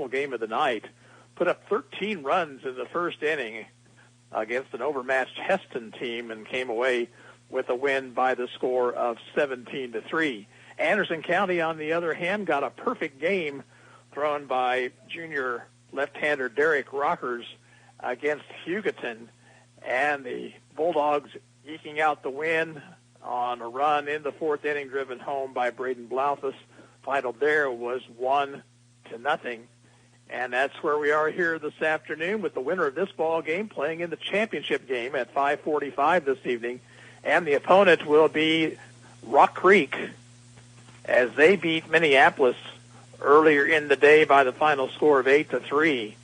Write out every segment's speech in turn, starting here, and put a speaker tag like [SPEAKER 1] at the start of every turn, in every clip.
[SPEAKER 1] final game of the night, put up 13 runs in the first inning against an overmatched Heston team and came away with a win by the score of 17-3. Anderson County, on the other hand, got a perfect game thrown by junior left-hander Derek Rockers against Hugoton, and the Bulldogs eking out the win on a run in the fourth inning driven home by Braden Blouthus. Final there was 1-0. And that's where we are here this afternoon with the winner of this ball game playing in the championship game at 5:45 this evening. And the opponent will be Rock Creek as they beat Minneapolis earlier in the day by the final score of 8-3.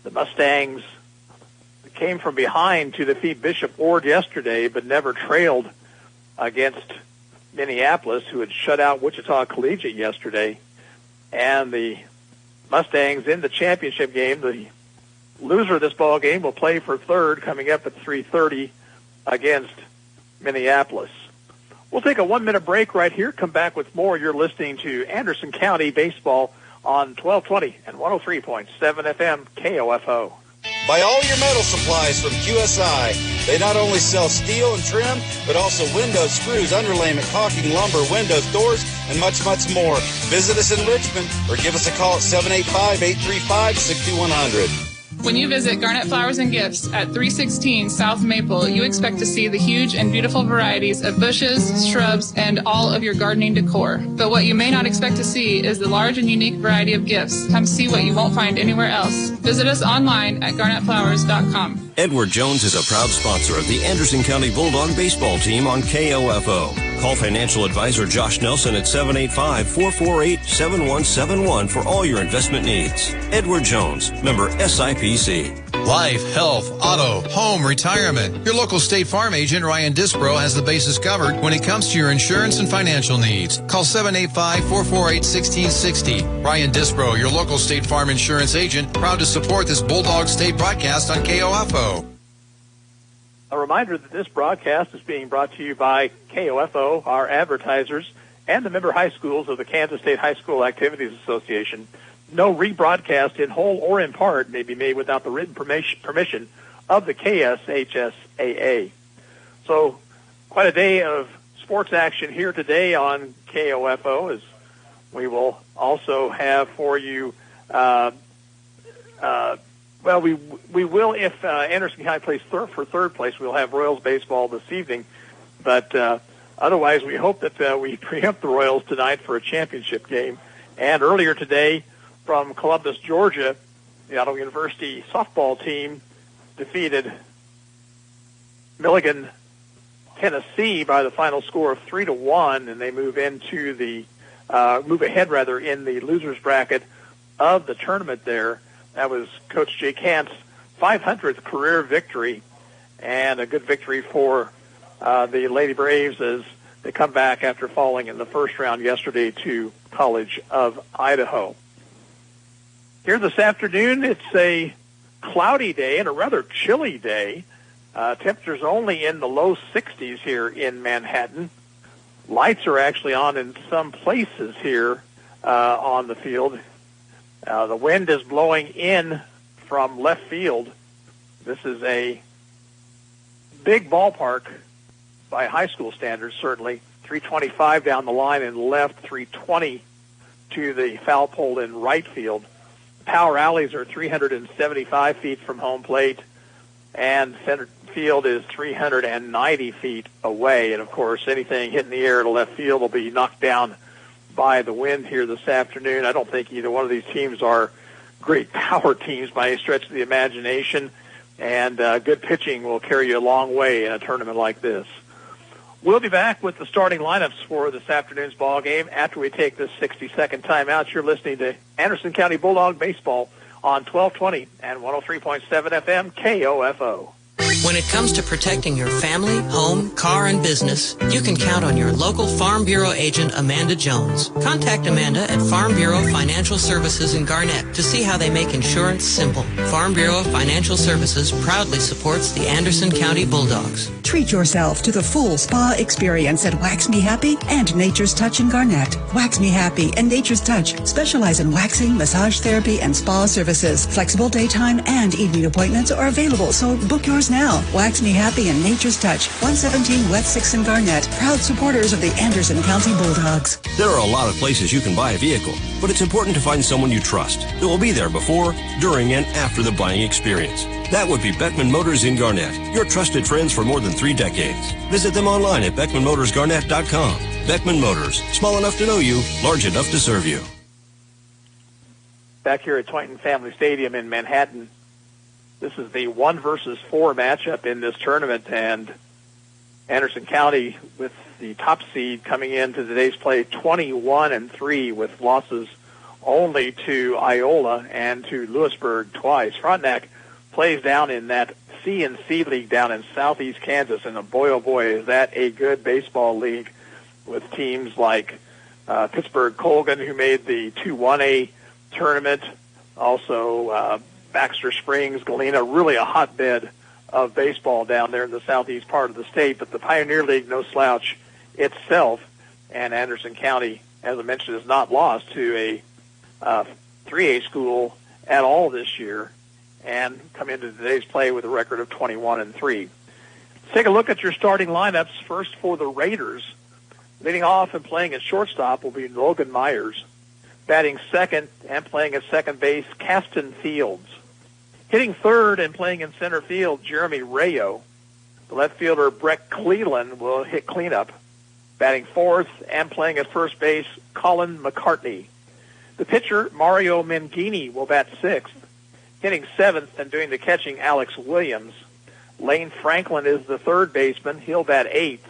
[SPEAKER 1] The Mustangs came from behind to defeat Bishop Ward yesterday, but never trailed against Minneapolis, who had shut out Wichita Collegiate yesterday. And the Mustangs in the championship game, the loser of this ball game will play for third coming up at 3:30 against Minneapolis. We'll take a 1-minute break right here, come back with more. You're listening to Anderson County Baseball on 1220 and 103.7 FM KOFO.
[SPEAKER 2] Buy all your metal supplies from QSI. They not only sell steel and trim, but also windows, screws, underlayment, caulking, lumber, windows, doors, and much, much more. Visit us in Richmond or give us a call at 785-835-6100.
[SPEAKER 3] When you visit Garnet Flowers and Gifts at 316 South Maple, you expect to see the huge and beautiful varieties of bushes, shrubs, and all of your gardening decor. But what you may not expect to see is the large and unique variety of gifts. Come see what you won't find anywhere else. Visit us online at garnetflowers.com.
[SPEAKER 4] Edward Jones is a proud sponsor of the Anderson County Bulldog baseball team on KOFO. Call financial advisor Josh Nelson at 785-448-7171 for all your investment needs. Edward Jones, member SIPC.
[SPEAKER 5] Life, health, auto, home, retirement. Your local State Farm agent, Ryan Disbro, has the bases covered when it comes to your insurance and financial needs. Call 785-448-1660. Ryan Disbro, your local State Farm insurance agent, proud to support this Bulldog State broadcast on KOFO.
[SPEAKER 1] A reminder that this broadcast is being brought to you by KOFO, our advertisers, and the member high schools of the Kansas State High School Activities Association. No rebroadcast in whole or in part may be made without the written permission of the KSHSAA. So quite a day of sports action here today on KOFO, as we will also have for you we will, if Anderson County plays for third place, we'll have Royals baseball this evening. But otherwise, we hope that we preempt the Royals tonight for a championship game. And earlier today, from Columbus, Georgia, the Ottawa University softball team defeated Milligan, Tennessee by the final score of 3-1, and they move into the move ahead in the losers bracket of the tournament there. That was Coach Jake Hant's 500th career victory, and a good victory for the Lady Braves as they come back after falling in the first round yesterday to College of Idaho. Here this afternoon, it's a cloudy day and a rather chilly day. Temperatures only in the low 60s here in Manhattan. Lights are actually on in some places here on the field. The wind is blowing in from left field. This is a big ballpark by high school standards, certainly. 325 down the line in left, 320 to the foul pole in right field. Power alleys are 375 feet from home plate, and center field is 390 feet away. And, of course, anything hitting the air to left field will be knocked down by the wind here this afternoon. I don't think either one of these teams are great power teams by any stretch of the imagination, and good pitching will carry you a long way in a tournament like this. We'll be back with the starting lineups for this afternoon's ball game after we take this 60-second timeout. You're listening to Anderson County Bulldog Baseball on 1220 and 103.7 FM KOFO.
[SPEAKER 6] When it comes to protecting your family, home, car, and business, you can count on your local Farm Bureau agent, Amanda Jones. Contact Amanda at Farm Bureau Financial Services in Garnett to see how they make insurance simple. Farm Bureau Financial Services proudly supports the Anderson County Bulldogs.
[SPEAKER 7] Treat yourself to the full spa experience at Wax Me Happy and Nature's Touch in Garnett. Wax Me Happy and Nature's Touch specialize in waxing, massage therapy, and spa services. Flexible daytime and evening appointments are available, so book yours now. Wax Me Happy and Nature's Touch, 117 West 6th in Garnett. Proud supporters of the Anderson County Bulldogs.
[SPEAKER 4] There are a lot of places you can buy a vehicle, but it's important to find someone you trust that will be there before, during, and after the buying experience. That would be Beckman Motors in Garnett, your trusted friends for more than 3 decades. Visit them online at BeckmanMotorsGarnett.com. Beckman Motors, small enough to know you, large enough to serve you.
[SPEAKER 1] Back here at Twiton Family Stadium in Manhattan, this is the 1 versus 4 matchup in this tournament, and Anderson County with the top seed coming into today's play 21-3 with losses only to Iola and to Lewisburg twice. Frontenac plays down in that C&C league down in southeast Kansas, and boy, oh boy, is that a good baseball league with teams like Pittsburgh Colgan, who made the 2-1A tournament, also Baxter Springs, Galena, really a hotbed of baseball down there in the southeast part of the state, but the Pioneer League, no slouch itself, and Anderson County, as I mentioned, has not lost to a 3A school at all this year, and come into today's play with a record of 21-3. Let's take a look at your starting lineups. First for the Raiders. Leading off and playing at shortstop will be Logan Myers. Batting second and playing at second base, Caston Fields. Hitting third and playing in center field, Jeremy Rayo. The left fielder, Breck Cleland, will hit cleanup. Batting fourth and playing at first base, Colin McCartney. The pitcher, Mario Mangini, will bat sixth. Hitting seventh and doing the catching, Alex Williams. Lane Franklin is the third baseman. He'll bat eighth.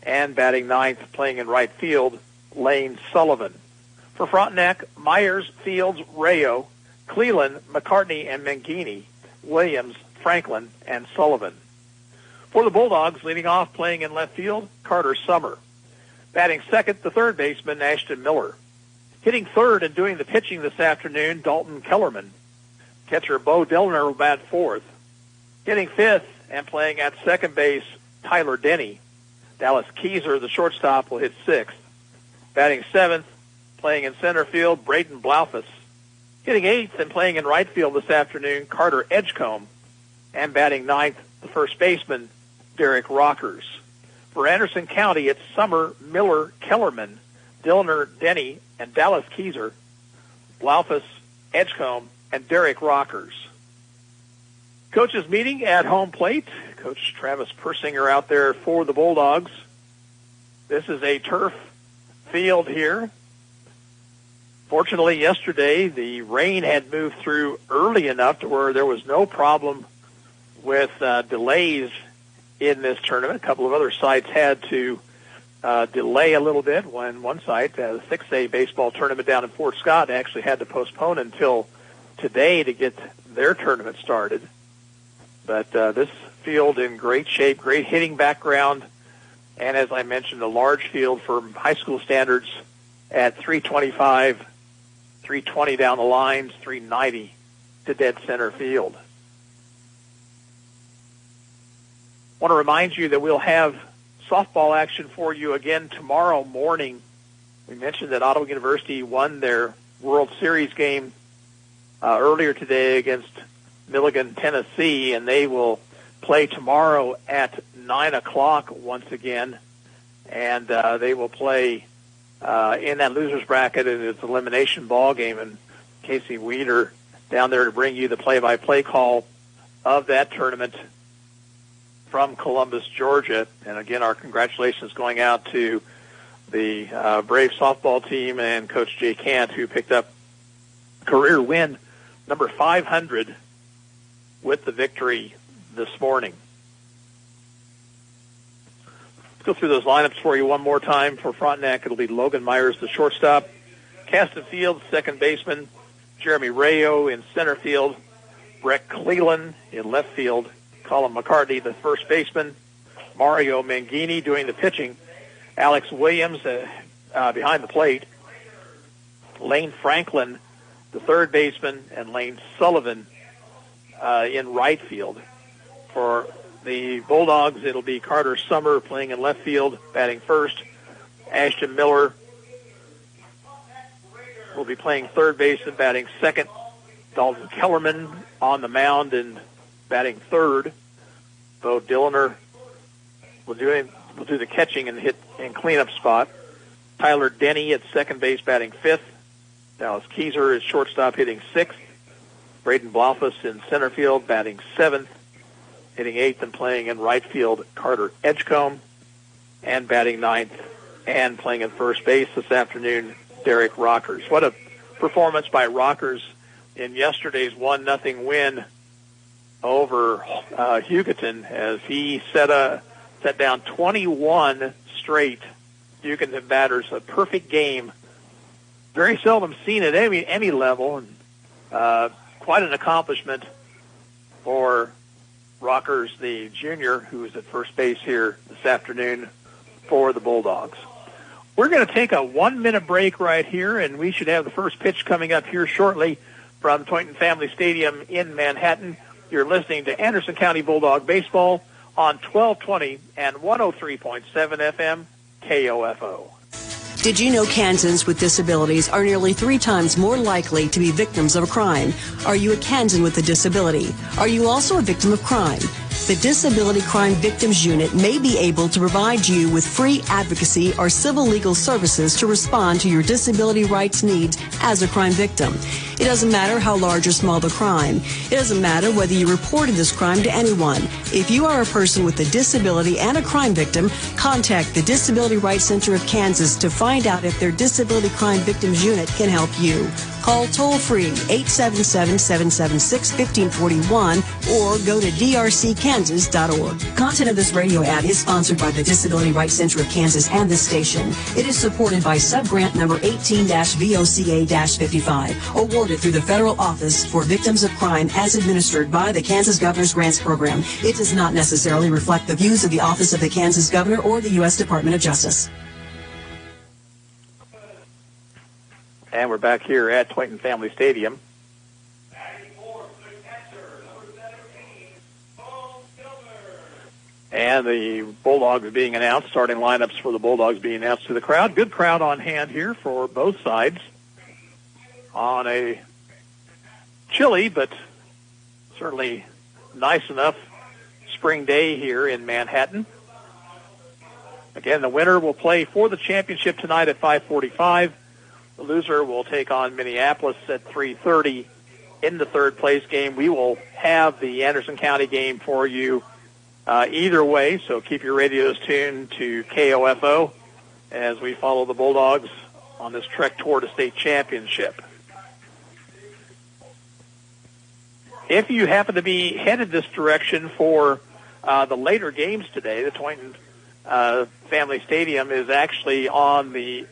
[SPEAKER 1] And batting ninth, playing in right field, Lane Sullivan. For Frontenac, Myers, Fields, Rayo, Cleland, McCartney, and Mangini, Williams, Franklin, and Sullivan. For the Bulldogs, leading off playing in left field, Carter Summer. Batting second, the third baseman, Ashton Miller. Hitting third and doing the pitching this afternoon, Dalton Kellerman. Catcher Bo Dillner will bat fourth. Hitting fifth and playing at second base, Tyler Denny. Dallas Keyser, the shortstop, will hit sixth. Batting seventh, playing in center field, Braden Blaufus. Hitting eighth and playing in right field this afternoon, Carter Edgecombe. And batting ninth, the first baseman, Derek Rockers. For Anderson County, it's Summer, Miller, Kellerman, Dillner, Denny, and Dallas Keyser, Blaufus, Edgecombe, and Derek Rockers. Coaches meeting at home plate. Coach Travis Persinger out there for the Bulldogs. This is a turf field here. Fortunately, yesterday, the rain had moved through early enough to where there was no problem with delays in this tournament. A couple of other sites had to delay a little bit. One site, the 6A baseball tournament down in Fort Scott, actually had to postpone until today to get their tournament started. But this field in great shape, great hitting background, and as I mentioned, a large field for high school standards at 325, 320 down the lines, 390 to dead center field. I want to remind you that we'll have softball action for you again tomorrow morning. We mentioned that Ottawa University won their World Series game earlier today against Milligan, Tennessee, and they will play tomorrow at 9 o'clock once again, and they will play in that loser's bracket, and it's an elimination ball game, and Casey Weeder down there to bring you the play-by-play call of that tournament from Columbus, Georgia. And again, our congratulations going out to the Brave softball team and Coach Jay Cant, who picked up career win number 500 with the victory this morning. Let's go through those lineups for you one more time. For Frontenac, it'll be Logan Myers, the shortstop, Caston Fields, second baseman, Jeremy Rayo in center field, Breck Cleland in left field, Colin McCartney, the first baseman. Mario Mangini doing the pitching. Alex Williams behind the plate. Lane Franklin, the third baseman, and Lane Sullivan in right field. For the Bulldogs, it'll be Carter Summer playing in left field, batting first. Ashton Miller will be playing third base and batting second. Dalton Kellerman on the mound and batting third. Bo Dillner will do the catching and hit and cleanup spot. Tyler Denny at second base batting fifth. Dallas Keyser is shortstop hitting sixth. Braden Blaufus in center field batting seventh. Hitting eighth and playing in right field, Carter Edgecombe. And batting ninth and playing at first base this afternoon, Derek Rockers. What a performance by Rockers in yesterday's 1-0 win over Hugoton, as he set down 21 straight Hugoton batters. A perfect game. Very seldom seen at any level, and quite an accomplishment for Rockers, the junior, who is at first base here this afternoon for the Bulldogs. We're going to take a 1-minute break right here, and we should have the first pitch coming up here shortly from Toynton Family Stadium in Manhattan. You're listening to Anderson County Bulldog Baseball on 1220 and 103.7 FM KOFO.
[SPEAKER 8] Did you know Kansans with disabilities are nearly 3 times more likely to be victims of a crime? Are you a Kansan with a disability? Are you also a victim of crime? The Disability Crime Victims Unit may be able to provide you with free advocacy or civil legal services to respond to your disability rights needs as a crime victim. It doesn't matter how large or small the crime. It doesn't matter whether you reported this crime to anyone. If you are a person with a disability and a crime victim, contact the Disability Rights Center of Kansas to find out if their Disability Crime Victims Unit can help you. Call toll-free 877-776-1541 or go to drckansas.org. Content of this radio ad is sponsored by the Disability Rights Center of Kansas and this station. It is supported by subgrant number 18-VOCA-55, awarded through the Federal Office for Victims of Crime as administered by the Kansas Governor's Grants Program. It does not necessarily reflect the views of the Office of the Kansas Governor or the U.S. Department of Justice.
[SPEAKER 1] And we're back here at Toynton Family Stadium. And the Bulldogs being announced, starting lineups for the Bulldogs being announced to the crowd. Good crowd on hand here for both sides on a chilly but certainly nice enough spring day here in Manhattan. Again, the winner will play for the championship tonight at 5:45. The loser will take on Minneapolis at 3:30 in the third place game. We will have the Anderson County game for you either way, so keep your radios tuned to KOFO as we follow the Bulldogs on this trek toward a state championship. If you happen to be headed this direction for the later games today, the Toynton Family Stadium is actually on the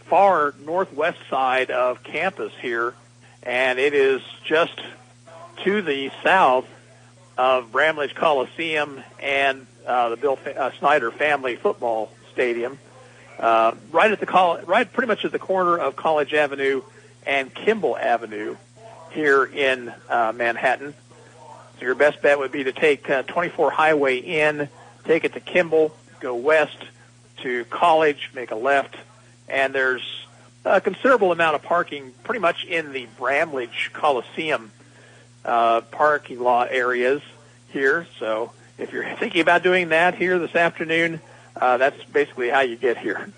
[SPEAKER 1] far northwest side of campus here, and it is just to the south of Bramlage Coliseum and the Bill Snyder Family Football Stadium, right pretty much at the corner of College Avenue and Kimball Avenue here in Manhattan. So your best bet would be to take 24 Highway in, take it to Kimball, go west to College, make a left, and there's a considerable amount of parking pretty much in the Bramlage Coliseum parking lot areas here. So if you're thinking about doing that here this afternoon, that's basically how you get here.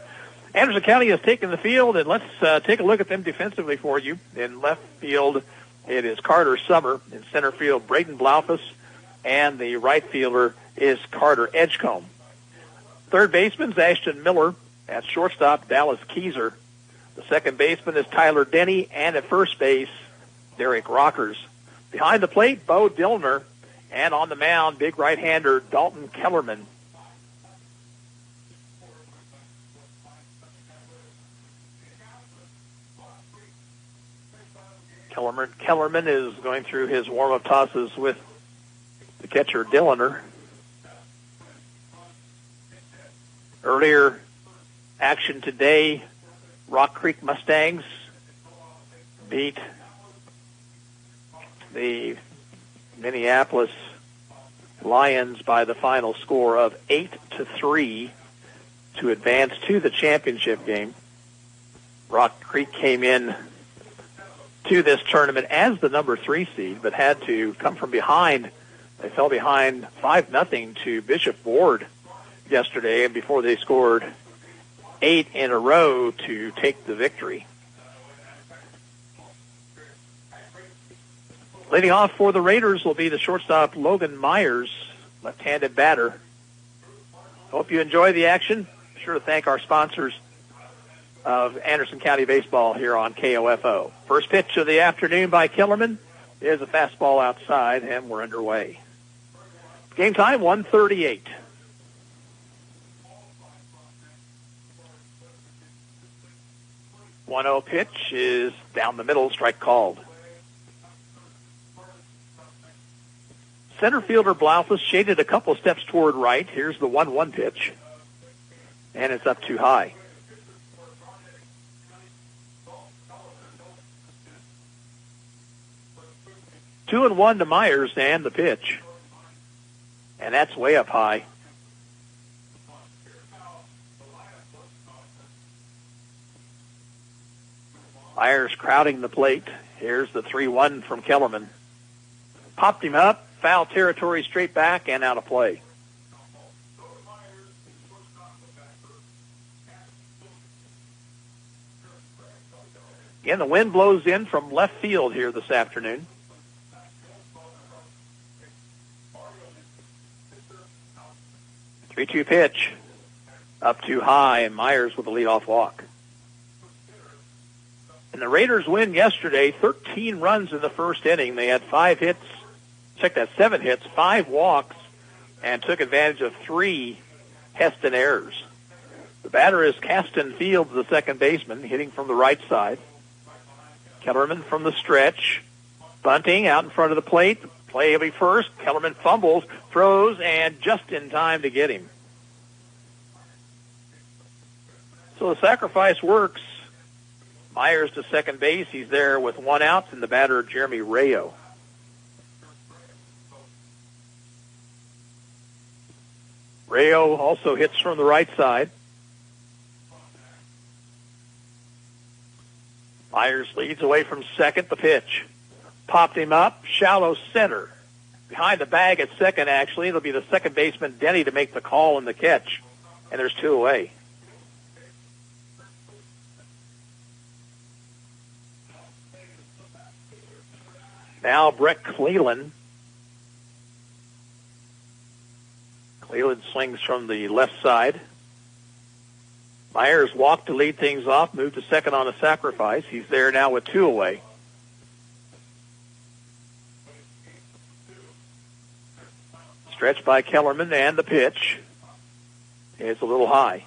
[SPEAKER 1] Anderson County has taken the field, and let's take a look at them defensively for you. In left field, it is Carter Summer. In center field, Braden Blaufus, and the right fielder is Carter Edgecombe. Third baseman is Ashton Miller. At shortstop, Dallas Keyser. The second baseman is Tyler Denny, and at first base, Derek Rockers. Behind the plate, Bo Dillner, and on the mound, big right-hander Dalton Kellerman. Kellerman is going through his warm-up tosses with the catcher Dilliner. Earlier action today, Rock Creek Mustangs beat the Minneapolis Lions by the final score of 8-3 to advance to the championship game. Rock Creek came in to this tournament as the number 3 seed, but had to come from behind. They fell behind 5-0 to Bishop Ward yesterday, and before they scored 8 in a row to take the victory. Leading off for the Raiders will be the shortstop Logan Myers, left-handed batter. Hope you enjoy the action. Be sure to thank our sponsors of Anderson County Baseball here on KOFO. First pitch of the afternoon by Kellerman is a fastball outside, and we're underway. Game time, 1:38. 1-0 pitch is down the middle, strike called. Center fielder Blaufus shaded a couple steps toward right. Here's the 1-1 pitch, and it's up too high. Two and one to Myers and the pitch, and that's way up high. Myers crowding the plate. Here's the 3-1 from Kellerman. Popped him up, foul territory, straight back, and out of play. Again, the wind blows in from left field here this afternoon. Three-two pitch, up too high, and Myers with a leadoff walk. And the Raiders win yesterday, 13 runs in the first inning. They had 5 hits, check that, 7 hits, 5 walks, and took advantage of 3 Heston errors. The batter is Caston Fields, the second baseman, hitting from the right side. Kellerman from the stretch, bunting out in front of the plate. Play will be first. Kellerman fumbles, throws, and just in time to get him. So the sacrifice works. Myers to second base. He's there with 1 out, and the batter, Jeremy Rayo. Rayo also hits from the right side. Myers leads away from second. The pitch. Popped him up. Shallow center. Behind the bag at second, actually. It'll be the second baseman, Denny, to make the call and the catch. And there's 2 away. Now Brett Cleland. Cleland swings from the left side. Myers walked to lead things off, moved to second on a sacrifice. He's there now with 2 away. Stretched by Kellerman, and the pitch is a little high.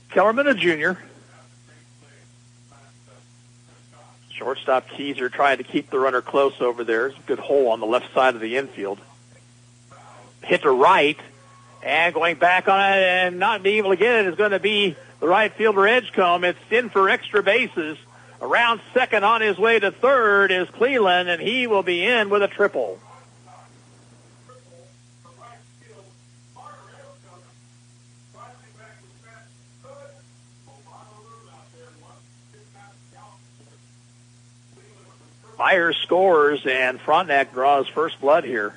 [SPEAKER 1] Kellerman, a junior. Shortstop Keyser trying to keep the runner close over there. It's a good hole on the left side of the infield. Hit to right, and going back on it and not being able to get it is going to be the right fielder Edgecombe. It's in for extra bases. Around second on his way to third is Cleland, and he will be in with a triple. Myers scores, and Frontenac draws first blood here.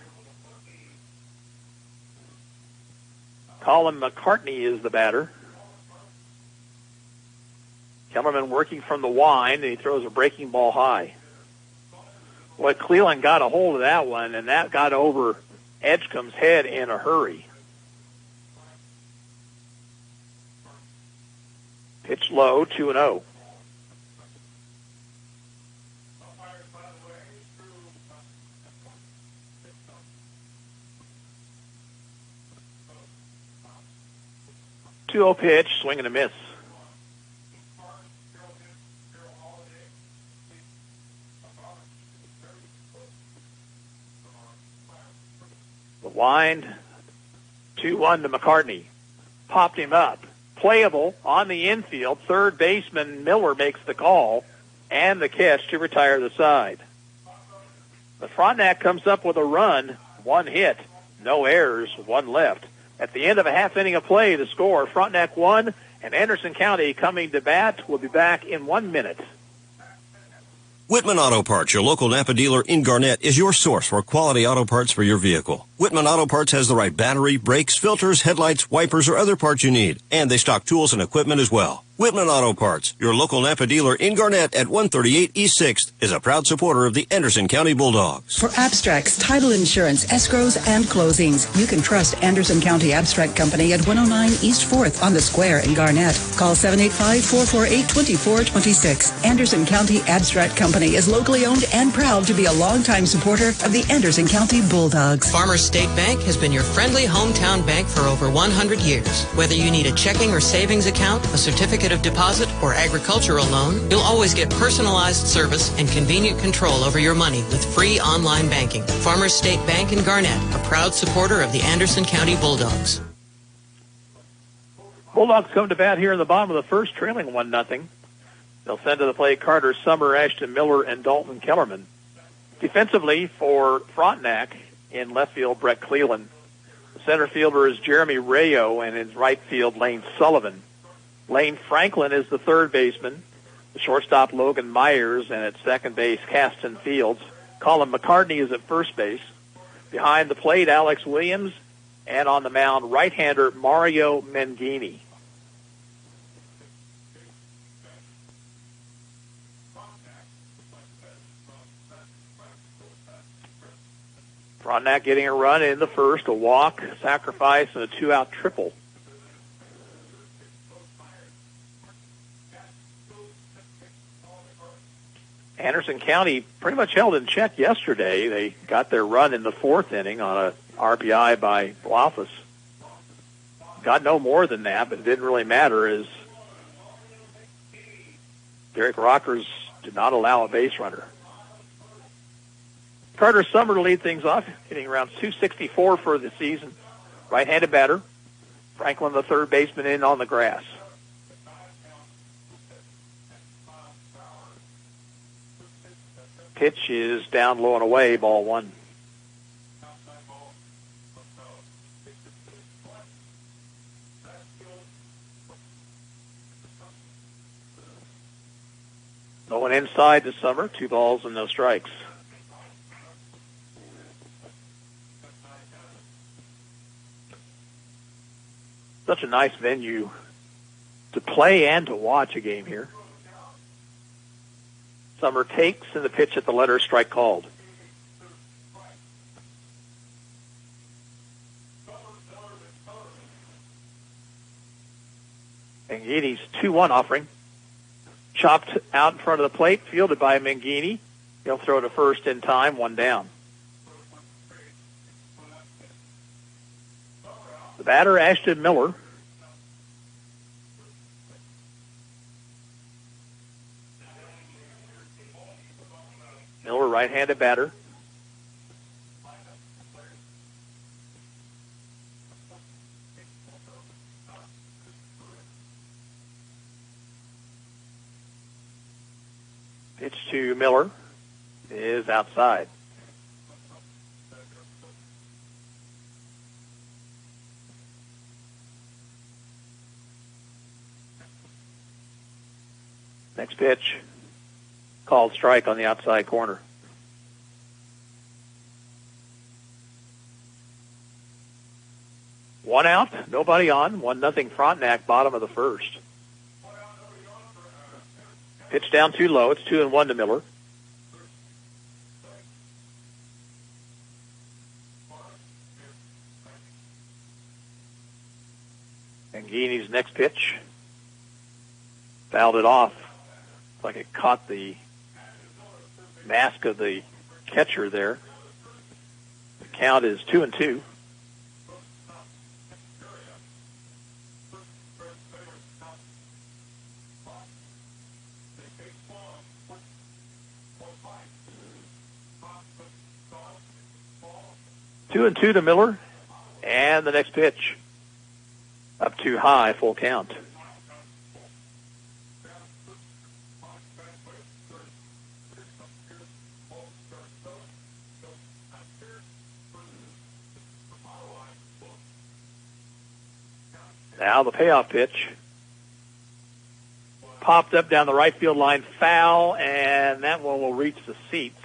[SPEAKER 1] Colin McCartney is the batter. Kellerman working from the wind, and he throws a breaking ball high. Boy, Cleland got a hold of that one, and that got over Edgecombe's head in a hurry. Pitch low, 2-0. Two-0 pitch, swing and a miss. wind, 2-1 to McCartney. Popped him up. Playable on the infield. Third baseman Miller makes the call and the catch to retire the side. But Frontenac comes up with a run, 1 hit, no errors, 1 left. At the end of a half inning of play, the score, Frontenac 1, and Anderson County coming to bat. Will be back in 1 minute.
[SPEAKER 4] Whitman Auto Parts, your local Napa dealer in Garnett, is your source for quality auto parts for your vehicle. Whitman Auto Parts has the right battery, brakes, filters, headlights, wipers, or other parts you need. And they stock tools and equipment as well. Whitman Auto Parts, your local Napa dealer in Garnett at 138 East 6th, is a proud supporter of the Anderson County Bulldogs.
[SPEAKER 7] For abstracts, title insurance, escrows, and closings, you can trust Anderson County Abstract Company at 109 East 4th on the Square in Garnett. Call 785-448-2426. Anderson County Abstract Company is locally owned and proud to be a longtime supporter of the Anderson County Bulldogs.
[SPEAKER 6] Farmers State Bank has been your friendly hometown bank for over 100 years. Whether you need a checking or savings account, a certificate of deposit, or agricultural loan, you'll always get personalized service and convenient control over your money with free online banking. Farmers State Bank in Garnett, a proud supporter of the Anderson County Bulldogs.
[SPEAKER 1] Bulldogs come to bat here in the bottom of the first, trailing 1-0. They'll send to the plate Carter Summer, Ashton Miller, and Dalton Kellerman. Defensively for Frontenac, in left field, Brett Cleland. The center fielder is Jeremy Rayo, and in right field, Lane Sullivan. Lane Franklin is the third baseman. The shortstop, Logan Myers, and at second base, Caston Fields. Colin McCartney is at first base. Behind the plate, Alex Williams, and on the mound, right-hander Mario Mangini. Frontenac getting a run in the first, a walk, sacrifice, and a 2-out triple. Anderson County pretty much held in check yesterday. They got their run in the 4th inning on a RBI by Bluffus. Got no more than that, but it didn't really matter as Derek Rockers did not allow a base runner. Carter Summer to lead things off, hitting around 264 for the season. Right-handed batter. Franklin, the third baseman, in on the grass. Pitch is down low and away, ball 1. No one inside to Summer, 2 balls and no strikes. Such a nice venue to play and to watch a game here. Summer takes, and the pitch at the letter, strike called. Mangini's 2-1 offering. Chopped out in front of the plate, fielded by Mangini. He'll throw to first in time, 1 down. The batter, Ashton Miller. Miller, right-handed batter. Pitch to Miller is outside. Next pitch, called strike on the outside corner. One out, nobody on, 1-0 Frontenac, bottom of the first. Pitch down too low, it's 2-1 to Miller. Mangini's next pitch. Fouled it off. Like it caught the mask of the catcher there. The count is 2-2. 2-2 to Miller. And the next pitch. Up too high, full count. Now the payoff pitch. Popped up down the right field line, foul, and that one will reach the seats.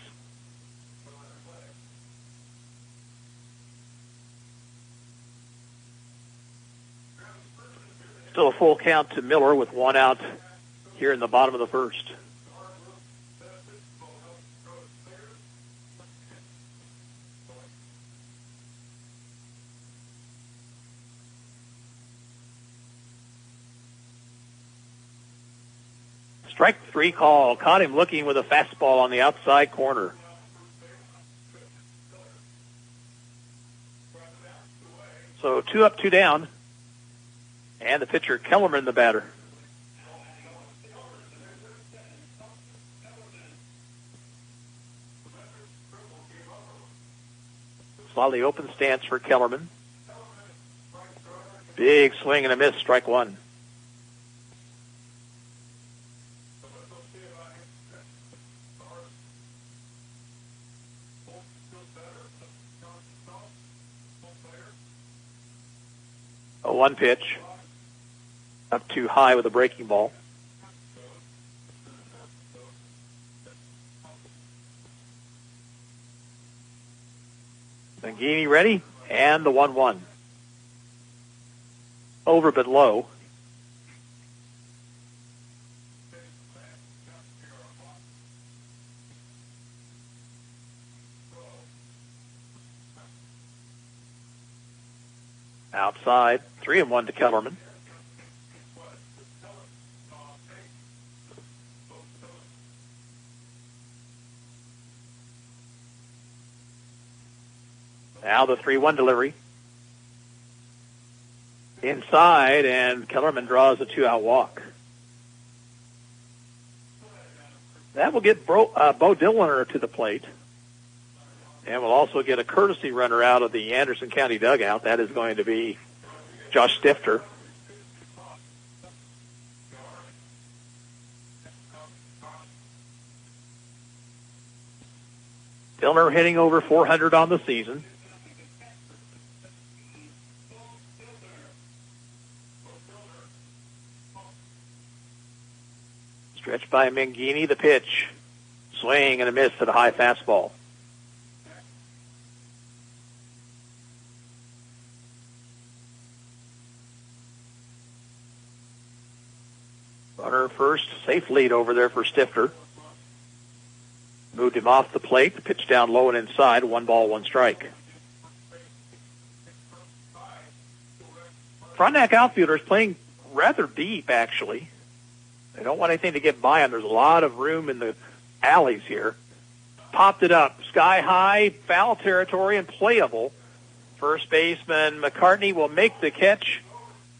[SPEAKER 1] Still a full count to Miller with one out here in the bottom of the first. Strike three call. Caught him looking with a fastball on the outside corner. So 2 up, 2 down. And the pitcher, Kellerman, the batter. Slightly open stance for Kellerman. Big swing and a miss, strike one. A one pitch. Up too high with a breaking ball. Mangini ready, and the 1-1. Over but low. Outside, 3-1 to Kellerman. Now the 3-1 delivery. Inside, and Kellerman draws a 2-out walk. That will get Bo Dillner to the plate. And we'll also get a courtesy runner out of the Anderson County dugout. That is going to be Josh Stifter. Dillner hitting over 400 on the season. Stretched by Mangini, the pitch. Swing and a miss to the high fastball. Runner first, safe lead over there for Stifter. Moved him off the plate, the pitch down low and inside, 1 ball, 1 strike. Frontenac outfielders playing rather deep, actually. They don't want anything to get by them. There's a lot of room in the alleys here. Popped it up, sky high, foul territory, and playable. First baseman McCartney will make the catch,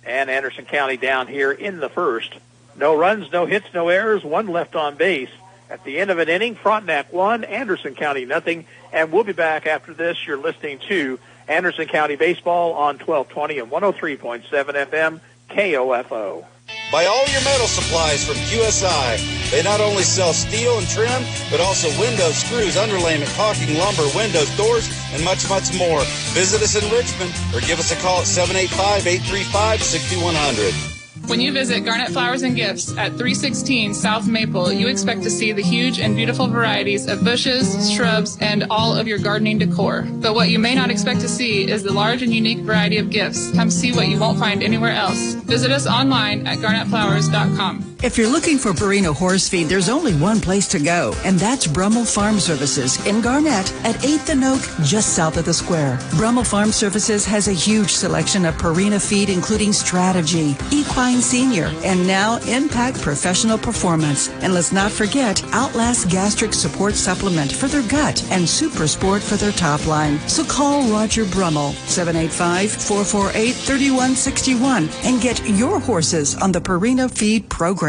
[SPEAKER 1] and Anderson County down here in the first. No runs, no hits, no errors, 1 left on base. At the end of an inning, Frontenac 1, Anderson County nothing, and we'll be back after this. You're listening to Anderson County Baseball on 1220 and 103.7 FM, KOFO.
[SPEAKER 2] Buy all your metal supplies from QSI. They not only sell steel and trim, but also windows, screws, underlayment, caulking, lumber, windows, doors, and much, much more. Visit us in Richmond or give us a call at 785-835-6100.
[SPEAKER 3] When you visit Garnet Flowers and Gifts at 316 South Maple, you expect to see the huge and beautiful varieties of bushes, shrubs, and all of your gardening decor. But what you may not expect to see is the large and unique variety of gifts. Come see what you won't find anywhere else. Visit us online at garnetflowers.com.
[SPEAKER 7] If you're looking for Purina horse feed, there's only one place to go, and that's Brummel Farm Services in Garnett at 8th and Oak, just south of the square. Brummel Farm Services has a huge selection of Purina feed, including Strategy, Equine Senior, and now Impact Professional Performance. And let's not forget Outlast Gastric Support Supplement for their gut and Super Sport for their top line. So call Roger Brummel, 785-448-3161, and get your horses on the Purina feed program.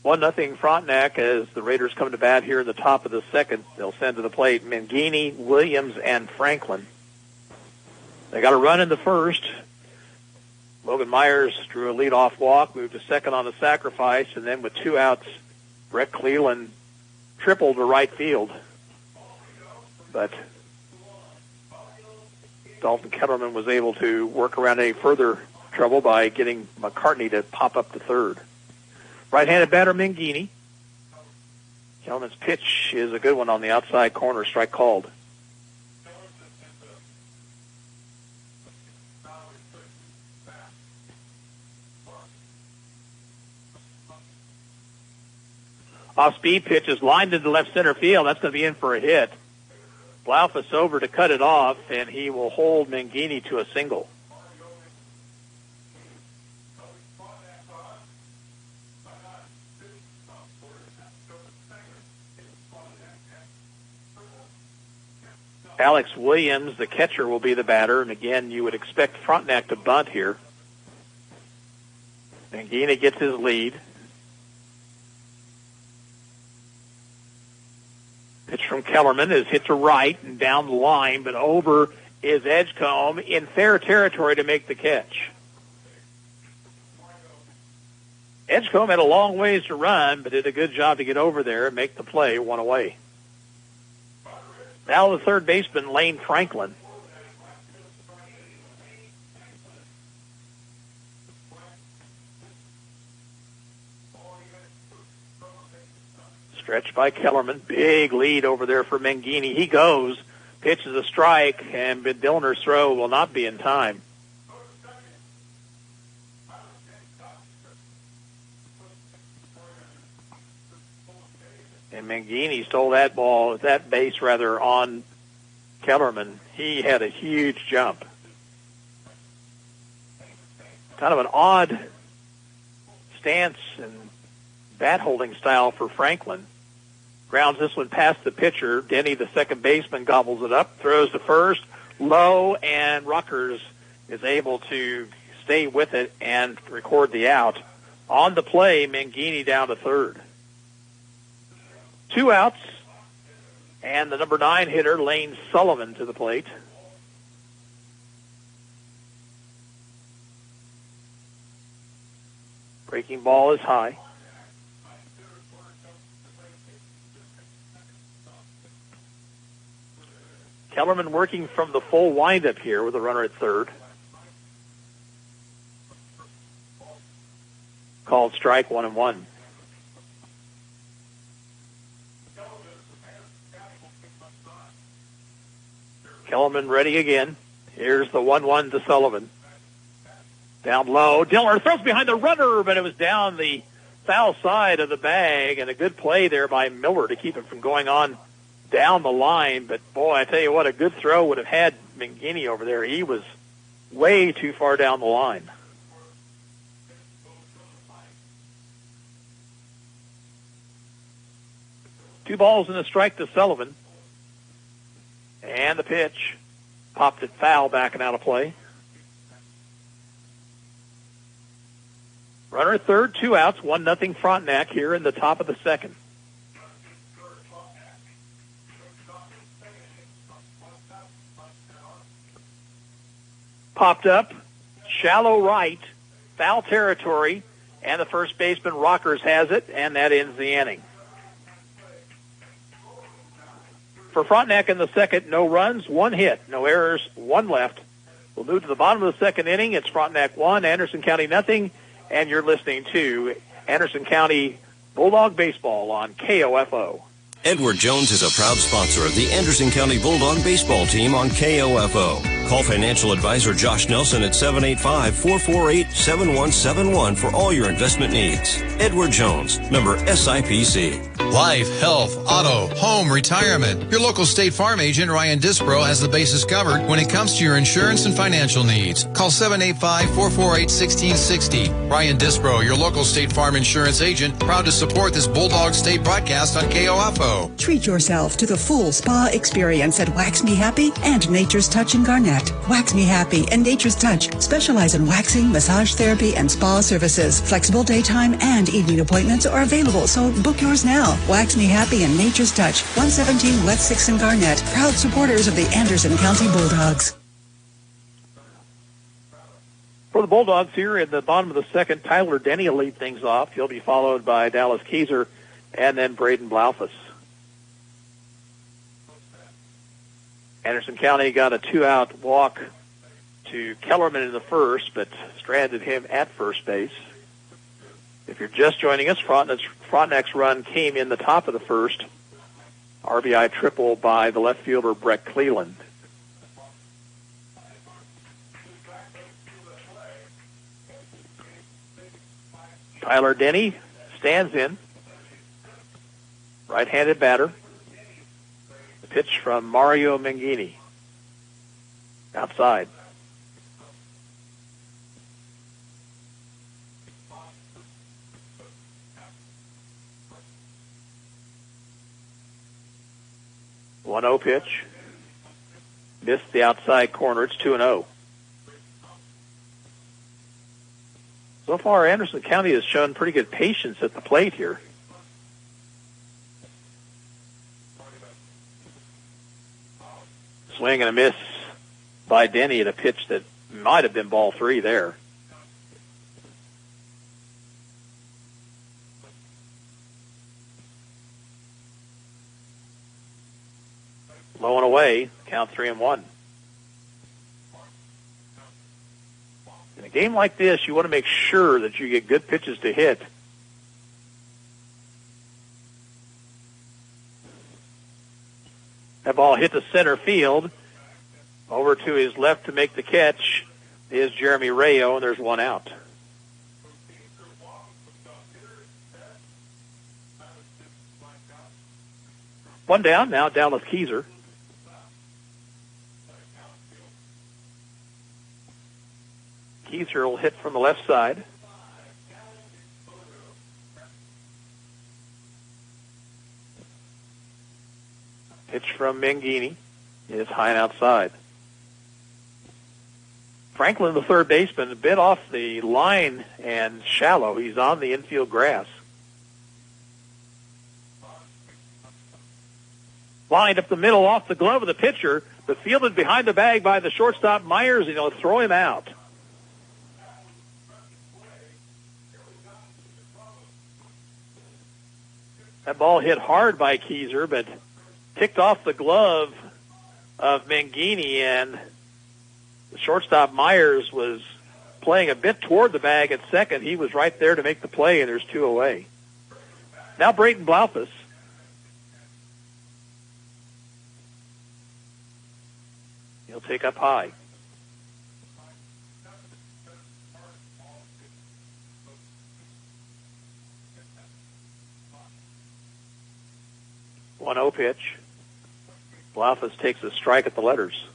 [SPEAKER 1] 1-0 Frontenac as the Raiders come to bat here in the top of the second. They'll send to the plate Mangini, Williams, and Franklin. They got a run in the first. Logan Myers drew a leadoff walk, moved to second on the sacrifice, and then with 2 outs, Brett Cleland tripled to right field. But Dalton Kellerman was able to work around any further trouble by getting McCartney to pop up to third. Right-handed batter Mangini. Kellerman's pitch is a good one on the outside corner, strike called. Off-speed pitch is lined into left center field. That's going to be in for a hit. Blaufus over to cut it off, and he will hold Mangini to a single. Alex Williams, the catcher, will be the batter, and again, you would expect Frontenac to bunt here. Mangini gets his lead. Pitch from Kellerman is hit to right and down the line, but over is Edgecombe in fair territory to make the catch. Edgecombe had a long ways to run, but did a good job to get over there and make the play, 1 away. Now the third baseman, Lane Franklin. Stretched by Kellerman. Big lead over there for Mangini. He goes. Pitches a strike, and Dillner's throw will not be in time. And Mangini stole that base on Kellerman. He had a huge jump. Kind of an odd stance and bat holding style for Franklin. Grounds this one past the pitcher. Denny, the second baseman, gobbles it up, throws to first, low, and Ruckers is able to stay with it and record the out. On the play, Mangini down to third. 2 outs, and the number 9 hitter, Lane Sullivan, to the plate. Breaking ball is high. Kellerman working from the full windup here with a runner at third. Called strike, 1-1. Kellerman ready again. Here's the 1-1 to Sullivan. Down low. Dillner throws behind the runner, but it was down the foul side of the bag, and a good play there by Miller to keep it from going on down the line. But, boy, I tell you what, a good throw would have had Mangini over there. He was way too far down the line. Two balls and a strike to Sullivan. And the pitch popped it foul, back and out of play. Runner at third, 2 outs, 1-0 Frontenac here in the top of the second. Popped up, shallow right, foul territory, and the first baseman, Rockers, has it, and that ends the inning. For Frontenac in the second, no runs, 1 hit, no errors, 1 left. We'll move to the bottom of the second inning. It's Frontenac 1, Anderson County nothing, and you're listening to Anderson County Bulldog Baseball on KOFO.
[SPEAKER 4] Edward Jones is a proud sponsor of the Anderson County Bulldog Baseball team on KOFO. Call financial advisor Josh Nelson at 785-448-7171 for all your investment needs. Edward Jones, member SIPC.
[SPEAKER 5] Life, health, auto, home, retirement. Your local State Farm agent, Ryan Disbro, has the bases covered when it comes to your insurance and financial needs. Call 785-448-1660. Ryan Disbro, your local State Farm insurance agent, proud to support this Bulldog State broadcast on KOFO.
[SPEAKER 7] Treat yourself to the full spa experience at Wax Me Happy and Nature's Touch in Garnett. Wax Me Happy and Nature's Touch specialize in waxing, massage therapy, and spa services. Flexible daytime and evening appointments are available, so book yours now. Wax Me Happy and Nature's Touch, 117 West 6th in Garnett. Proud supporters of the Anderson County Bulldogs.
[SPEAKER 1] For the Bulldogs here in the bottom of the second, Tyler Denny will lead things off. He'll be followed by Dallas Keyser and then Braden Blaufus. Anderson County got a 2-out walk to Kellerman in the first, but stranded him at first base. If you're just joining us, Frontenac's run came in the top of the first. RBI triple by the left fielder, Brett Cleland. Tyler Denny stands in. Right-handed batter. The pitch from Mario Mangini. Outside. One 1-0 pitch. Missed the outside corner. It's 2-0. So far, Anderson County has shown pretty good patience at the plate here. Swing and a miss by Denny at a pitch that might have been ball 3 there. Low and away, count 3-1. In a game like this, you want to make sure that you get good pitches to hit. That ball hit to center field. Over to his left to make the catch is Jeremy Rayo, and there's one out. One down, now Dallas Keyser. Keyser will hit from the left side. Pitch from Mangini is high and outside. Franklin, the third baseman, a bit off the line and shallow. He's on the infield grass. Lined up the middle off the glove of the pitcher, but fielded behind the bag by the shortstop Myers, and he'll throw him out. That ball hit hard by Keyser, but ticked off the glove of Mangini, and the shortstop Myers was playing a bit toward the bag at second. He was right there to make the play, and there's 2 away. Now Braden Blaufus. He'll take up high. One 1-0 pitch. Blaufus takes a strike at the letters.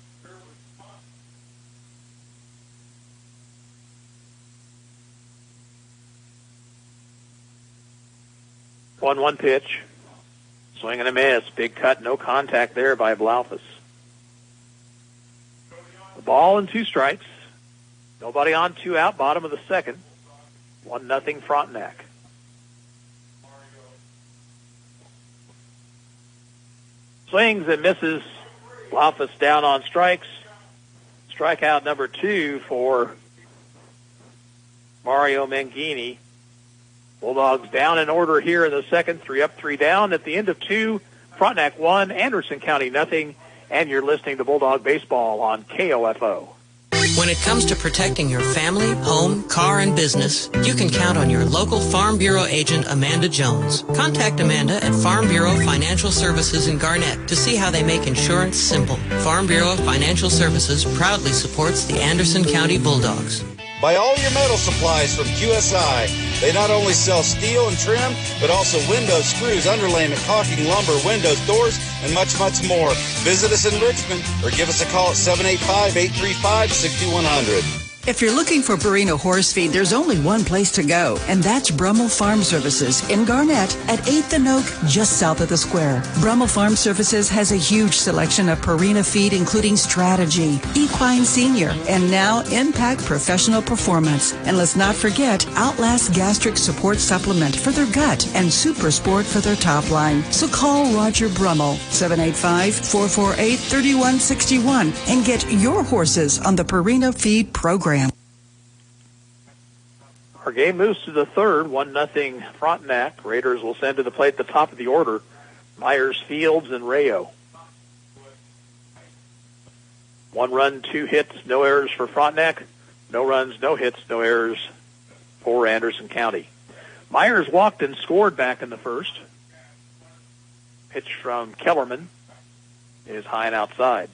[SPEAKER 1] One pitch. Swing and a miss. Big cut, no contact there by Blaufus. The ball and 2 strikes. Nobody on, 2 out, bottom of the second. 1-0 Frontenac. Swings and misses. Blaufus down on strikes. Strikeout number 2 for Mario Mangini. Bulldogs down in order here in the second. 3 up, 3 down. At the end of 2, Frontenac 1, Anderson County 0. And you're listening to Bulldog Baseball on KOFO.
[SPEAKER 6] When it comes to protecting your family, home, car, and business, you can count on your local Farm Bureau agent, Amanda Jones. Contact Amanda at Farm Bureau Financial Services in Garnett to see how they make insurance simple. Farm Bureau Financial Services proudly supports the Anderson County Bulldogs.
[SPEAKER 2] Buy all your metal supplies from QSI. They not only sell steel and trim, but also windows, screws, underlayment, caulking, lumber, windows, doors, and much, much more. Visit us in Richmond or give us a call at 785-835-6100.
[SPEAKER 7] If you're looking for Purina horse feed, there's only one place to go, and that's Brummel Farm Services in Garnett at 8th and Oak, just south of the square. Brummel Farm Services has a huge selection of Purina feed, including Strategy, Equine Senior, and now Impact Professional Performance. And let's not forget Outlast Gastric Support Supplement for their gut and Super Sport for their top line. So call Roger Brummel, 785-448-3161, and get your horses on the Purina Feed program.
[SPEAKER 1] Our game moves to the third, 1-0 Frontenac. Raiders will send to the plate at the top of the order Myers, Fields, and Rayo. 1 run, 2 hits, no errors for Frontenac. No runs, no hits, no errors for Anderson County. Myers walked and scored back in the first. Pitch from Kellerman is high and outside.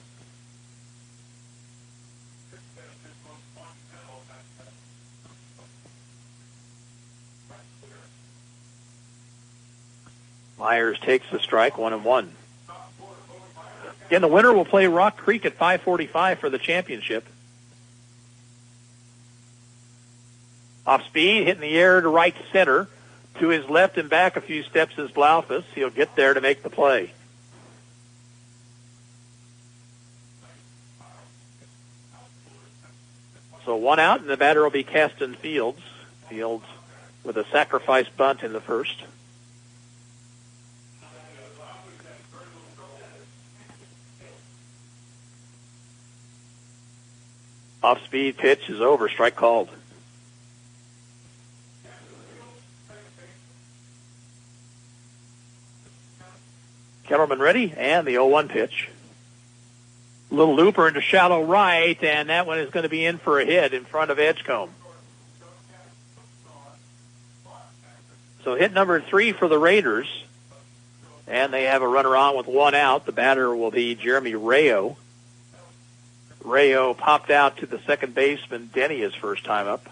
[SPEAKER 1] Myers takes the strike, 1-1. Again, the winner will play Rock Creek at 5:45 for the championship. Off speed, hitting the air to right center. To his left and back a few steps is Blaufus. He'll get there to make the play. So 1 out, and the batter will be Caston Fields. Fields with a sacrifice bunt in the first. Off-speed pitch is over. Strike called. Kellerman ready, and the 0-1 pitch. Little looper into shallow right, and that one is going to be in for a hit in front of Edgecombe. So hit number 3 for the Raiders, and they have a runner on with 1 out. The batter will be Jeremy Rayo. Rayo popped out to the second baseman, Denny, his first time up.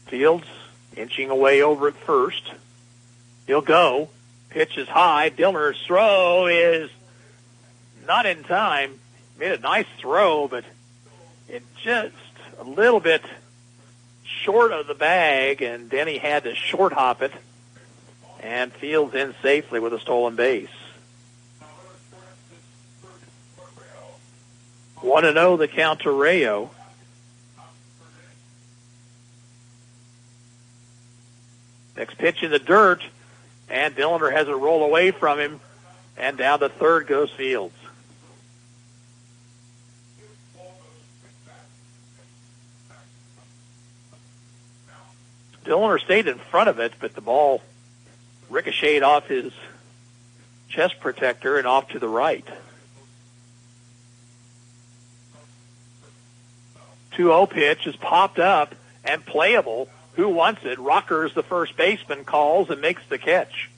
[SPEAKER 1] Fields inching away over at first. He'll go. Pitch is high. Dillner's throw is not in time. Made a nice throw, but it just a little bit short of the bag, and Denny had to short hop it, and Fields in safely with a stolen base. 1-0 the count to Rayo. Next pitch in the dirt, and Dillner has it roll away from him, and down to third goes Fields. Dillner stayed in front of it, but the ball ricocheted off his chest protector and off to the right. 2-0 pitch is popped up and playable. Who wants it? Rockers, the first baseman, calls and makes the catch.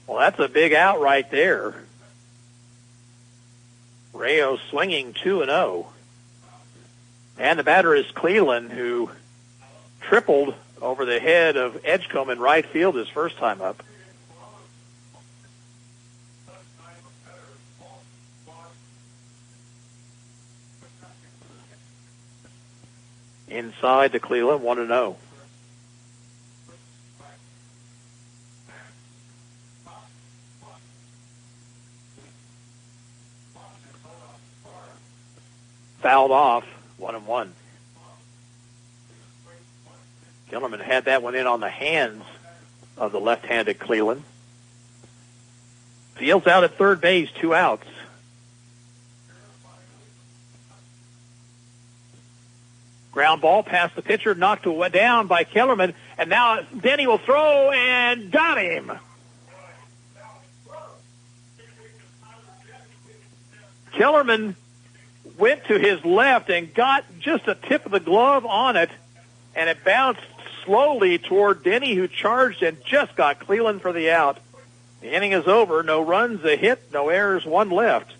[SPEAKER 1] Well, that's a big out right there. Rayo swinging 2-0. And the batter is Cleland, who tripled over the head of Edgecombe in right field his first time up. Inside to Cleland, 1-0. Fouled off, 1-1. Kellerman had that one in on the hands of the left-handed Cleland. Fields out at third base, 2 outs. Ground ball past the pitcher, knocked down by Kellerman, and now Denny will throw and got him. Kellerman went to his left and got just a tip of the glove on it, and it bounced slowly toward Denny, who charged and just got Cleland for the out. The inning is over. No runs, a hit, no errors, one left.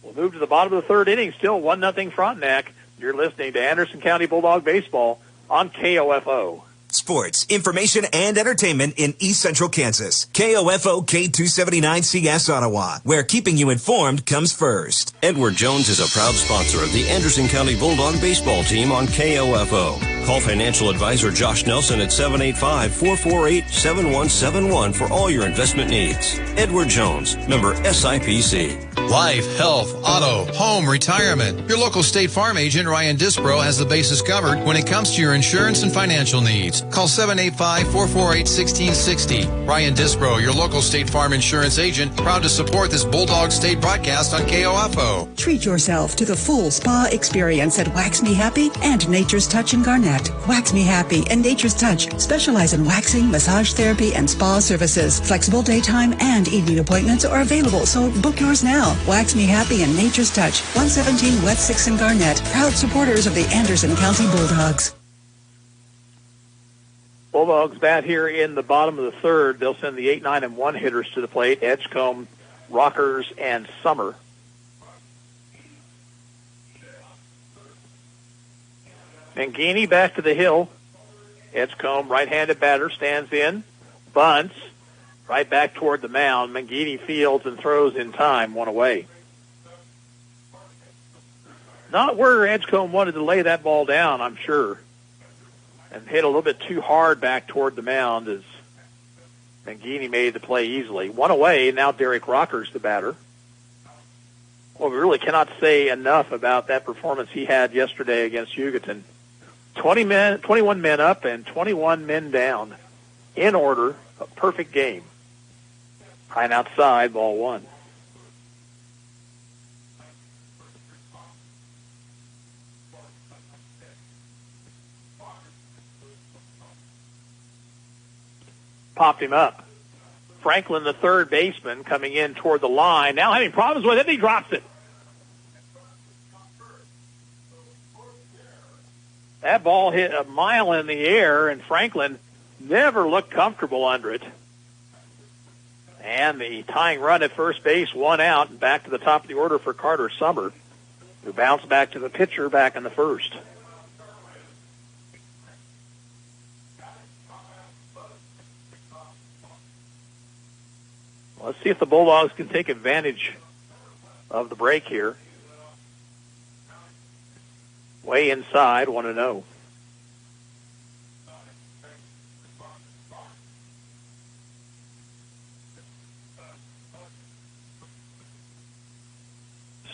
[SPEAKER 1] We'll move to the bottom of the third inning. Still 1-0 Frontenac. You're listening to Anderson County Bulldog Baseball on KOFO.
[SPEAKER 9] Sports, information, and entertainment in East Central Kansas. KOFO K279CS Ottawa, where keeping you informed comes first.
[SPEAKER 4] Edward Jones is a proud sponsor of the Anderson County Bulldog baseball team on KOFO. Call financial advisor Josh Nelson at 785-448-7171 for all your investment needs. Edward Jones, member SIPC.
[SPEAKER 5] Life, health, auto, home, retirement. Your local State Farm agent, Ryan Disbro, has the bases covered when it comes to your insurance and financial needs. Call 785-448-1660. Ryan Disbro, your local State Farm insurance agent, proud to support this Bulldog State broadcast on KOFO.
[SPEAKER 7] Treat yourself to the full spa experience at Wax Me Happy and Nature's Touch in Garnett. Wax Me Happy and Nature's Touch specialize in waxing, massage therapy, and spa services. Flexible daytime and evening appointments are available, so book yours now. Wax Me Happy and Nature's Touch, 117 West 6th in Garnett. Proud supporters of the Anderson County Bulldogs.
[SPEAKER 1] Bulldogs bat here in the bottom of the third. They'll send the 8, 9, and 1 hitters to the plate. Edgecombe, Rockers, and Summer. Mangini back to the hill. Edgecombe, right-handed batter, stands in, bunts, right back toward the mound. Mangini fields and throws in time, one away. Not where Edgecombe wanted to lay that ball down, I'm sure. And hit a little bit too hard back toward the mound as Mangini made the play easily. One away, now Derek Rockers the batter. Well, we really cannot say enough about that performance he had yesterday against Hugoton. 21 men up and 21 men down. In order, a perfect game. High and outside, ball one. Popped him up. Franklin, the third baseman, coming in toward the line. Now having problems with it, he drops it. That ball hit a mile in the air, and Franklin never looked comfortable under it. And the tying run at first base, one out, and back to the top of the order for Carter Summer, who bounced back to the pitcher back in the first. Let's see if the Bulldogs can take advantage of the break here. Way inside, 1-0.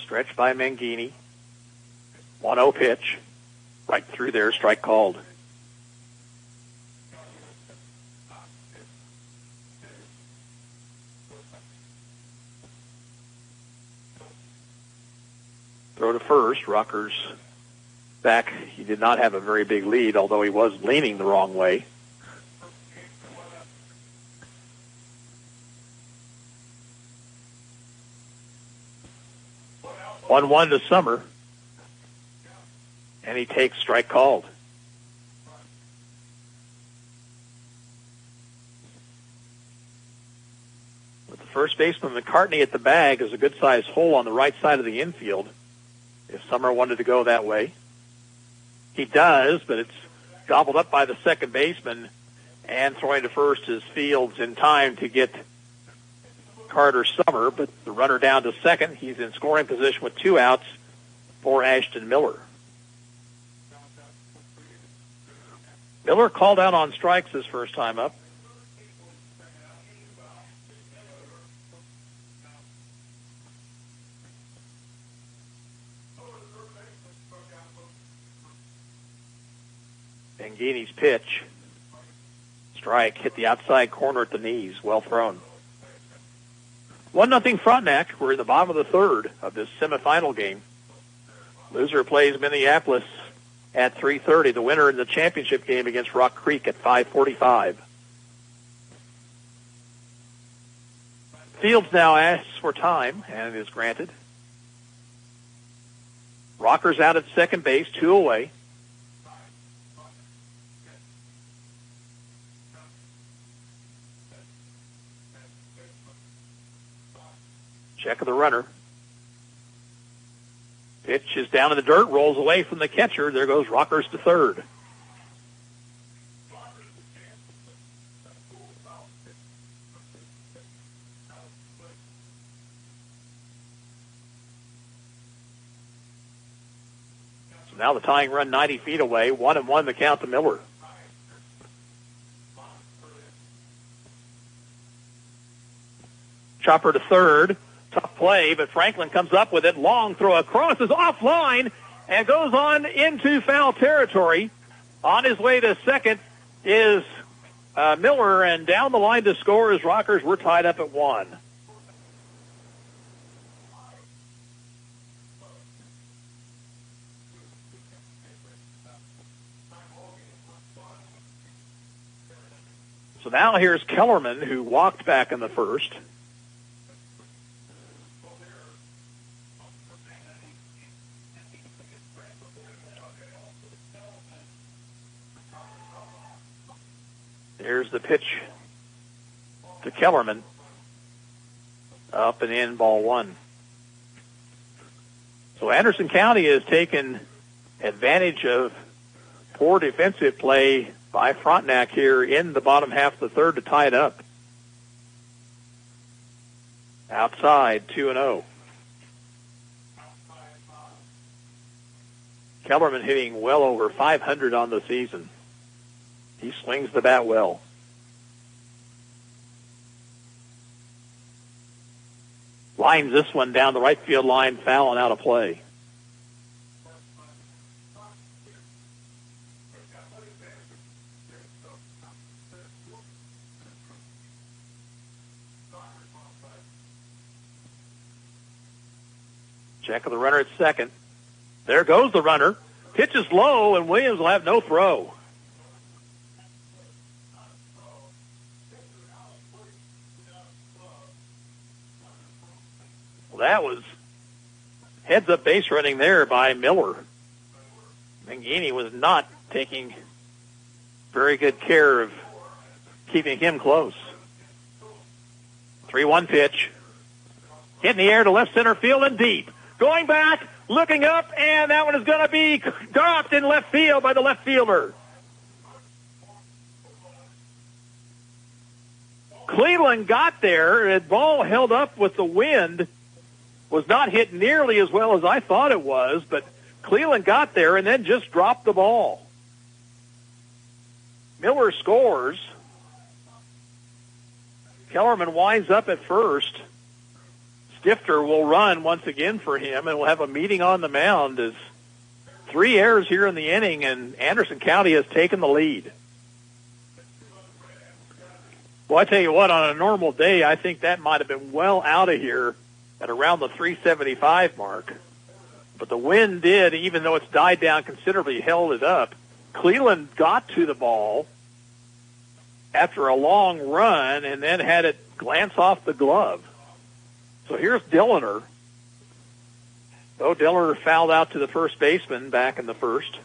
[SPEAKER 1] Stretch by Mangini. 1-0 pitch. Right through there, strike called. Throw to first. Rockers back. He did not have a very big lead, although he was leaning the wrong way. One to Summer, and he takes strike called. With the first baseman McCartney at the bag is a good-sized hole on the right side of the infield. If Summer wanted to go that way, he does, but it's gobbled up by the second baseman, and throwing to first is Fields in time to get Carter Summer, but the runner down to second. He's in scoring position with 2 outs for Ashton Miller. Miller called out on strikes his first time up. Mangini's pitch. Strike, hit the outside corner at the knees. Well thrown. 1-0 Frontenac. We're in the bottom of the third of this semifinal game. Loser plays Minneapolis at 3:30. The winner in the championship game against Rock Creek at 5:45. Fields now asks for time, and it is granted. Rockers out at second base, 2 away. Check of the runner. Pitch is down in the dirt, rolls away from the catcher. There goes Rockers to third. So now the tying run 90 feet away. 1-1 the count to Miller. Chopper to third. Tough play, but Franklin comes up with it. Long throw across is offline and goes on into foul territory. On his way to second is Miller, and down the line to score is Rockers. We're tied up at 1. So now here's Kellerman, who walked back in the first. Here's the pitch to Kellerman. Up and in, ball 1. So Anderson County has taken advantage of poor defensive play by Frontenac here in the bottom half of the third to tie it up. Outside, 2-0. Kellerman hitting well over 500 on the season. He swings the bat well. Lines this one down the right field line, foul and out of play. Check of the runner at second. There goes the runner. Pitch is low, and Williams will have no throw. That was heads-up base running there by Miller. Mangini was not taking very good care of keeping him close. 3-1 pitch. Hit in the air to left center field and deep. Going back, looking up, and that one is going to be dropped in left field by the left fielder. Cleveland got there. The ball held up with the wind. Was not hit nearly as well as I thought it was, but Cleveland got there and then just dropped the ball. Miller scores. Kellerman winds up at first. Stifter will run once again for him, and we'll have a meeting on the mound as 3 errors here in the inning, and Anderson County has taken the lead. Well, I tell you what, on a normal day, I think that might have been well out of here at around the 375 mark. But the wind did, even though it's died down considerably, held it up. Cleveland got to the ball after a long run and then had it glance off the glove. So here's Dilliner. Though Dilliner fouled out to the first baseman back in the first.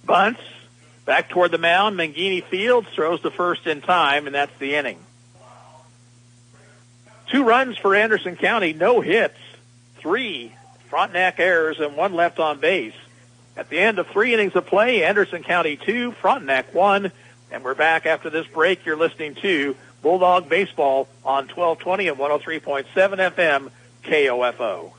[SPEAKER 1] Bunts. Back toward the mound, Mangini fields, throws to first in time, and that's the inning. 2 runs for Anderson County, no hits, 3 Frontenac errors, and 1 left on base. At the end of 3 innings of play, Anderson County 2, Frontenac 1, and we're back after this break. You're listening to Bulldog Baseball on 1220 and 103.7 FM, KOFO.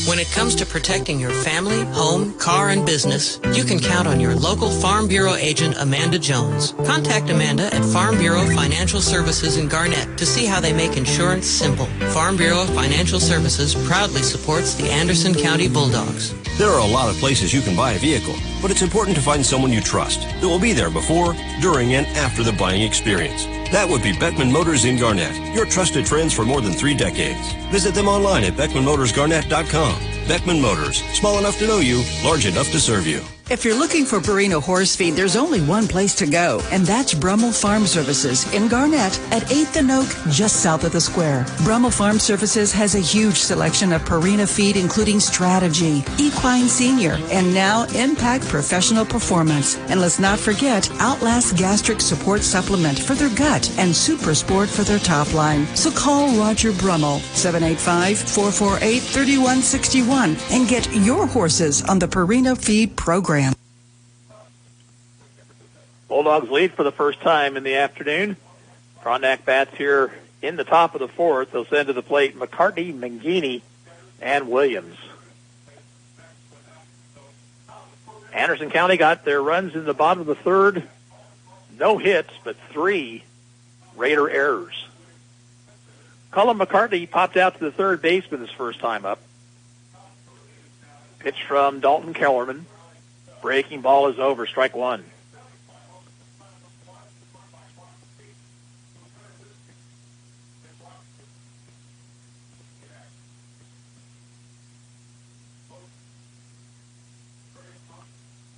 [SPEAKER 6] When it comes to protecting your family, home, car, and business, you can count on your local Farm Bureau agent, Amanda Jones. Contact Amanda at Farm Bureau Financial Services in Garnett to see how they make insurance simple. Farm Bureau Financial Services proudly supports the Anderson County Bulldogs.
[SPEAKER 4] There are a lot of places you can buy a vehicle, but it's important to find someone you trust that will be there before, during, and after the buying experience. That would be Beckman Motors in Garnett, your trusted friends for more than 3 decades. Visit them online at BeckmanMotorsGarnett.com. Beckman Motors, small enough to know you, large enough to serve you.
[SPEAKER 7] If you're looking for Purina horse feed, there's only one place to go, and that's Brummel Farm Services in Garnett at 8th and Oak, just south of the square. Brummel Farm Services has a huge selection of Purina feed, including Strategy, Equine Senior, and now Impact Professional Performance. And let's not forget Outlast Gastric Support Supplement for their gut and Super Sport for their top line. So call Roger Brummel, 785-448-3161, and get your horses on the Purina feed program.
[SPEAKER 1] Bulldogs lead for the first time in the afternoon. Frontenac bats here in the top of the fourth. They'll send to the plate McCartney, Mangini, and Williams. Anderson County got their runs in the bottom of the third. No hits, but 3 Raider errors. Cullen McCartney popped out to the third baseman his first time up. Pitch from Dalton Kellerman. Breaking ball is over, strike one.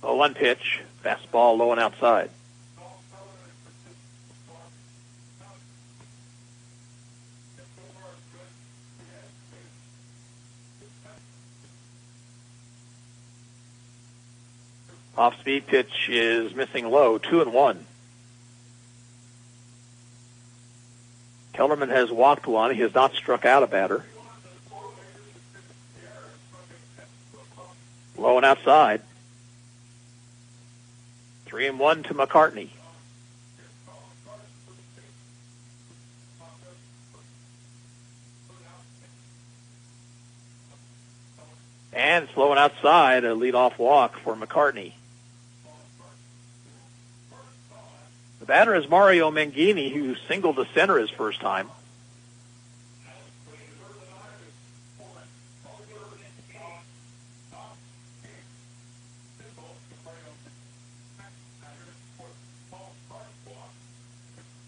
[SPEAKER 1] Oh, one pitch, fastball low and outside. Off-speed pitch is missing low, 2-1. Kellerman has walked one. He has not struck out a batter. Low and outside. 3-1 to McCartney. And it's low and outside, a leadoff walk for McCartney. The batter is Mario Mangini, who singled to center his first time.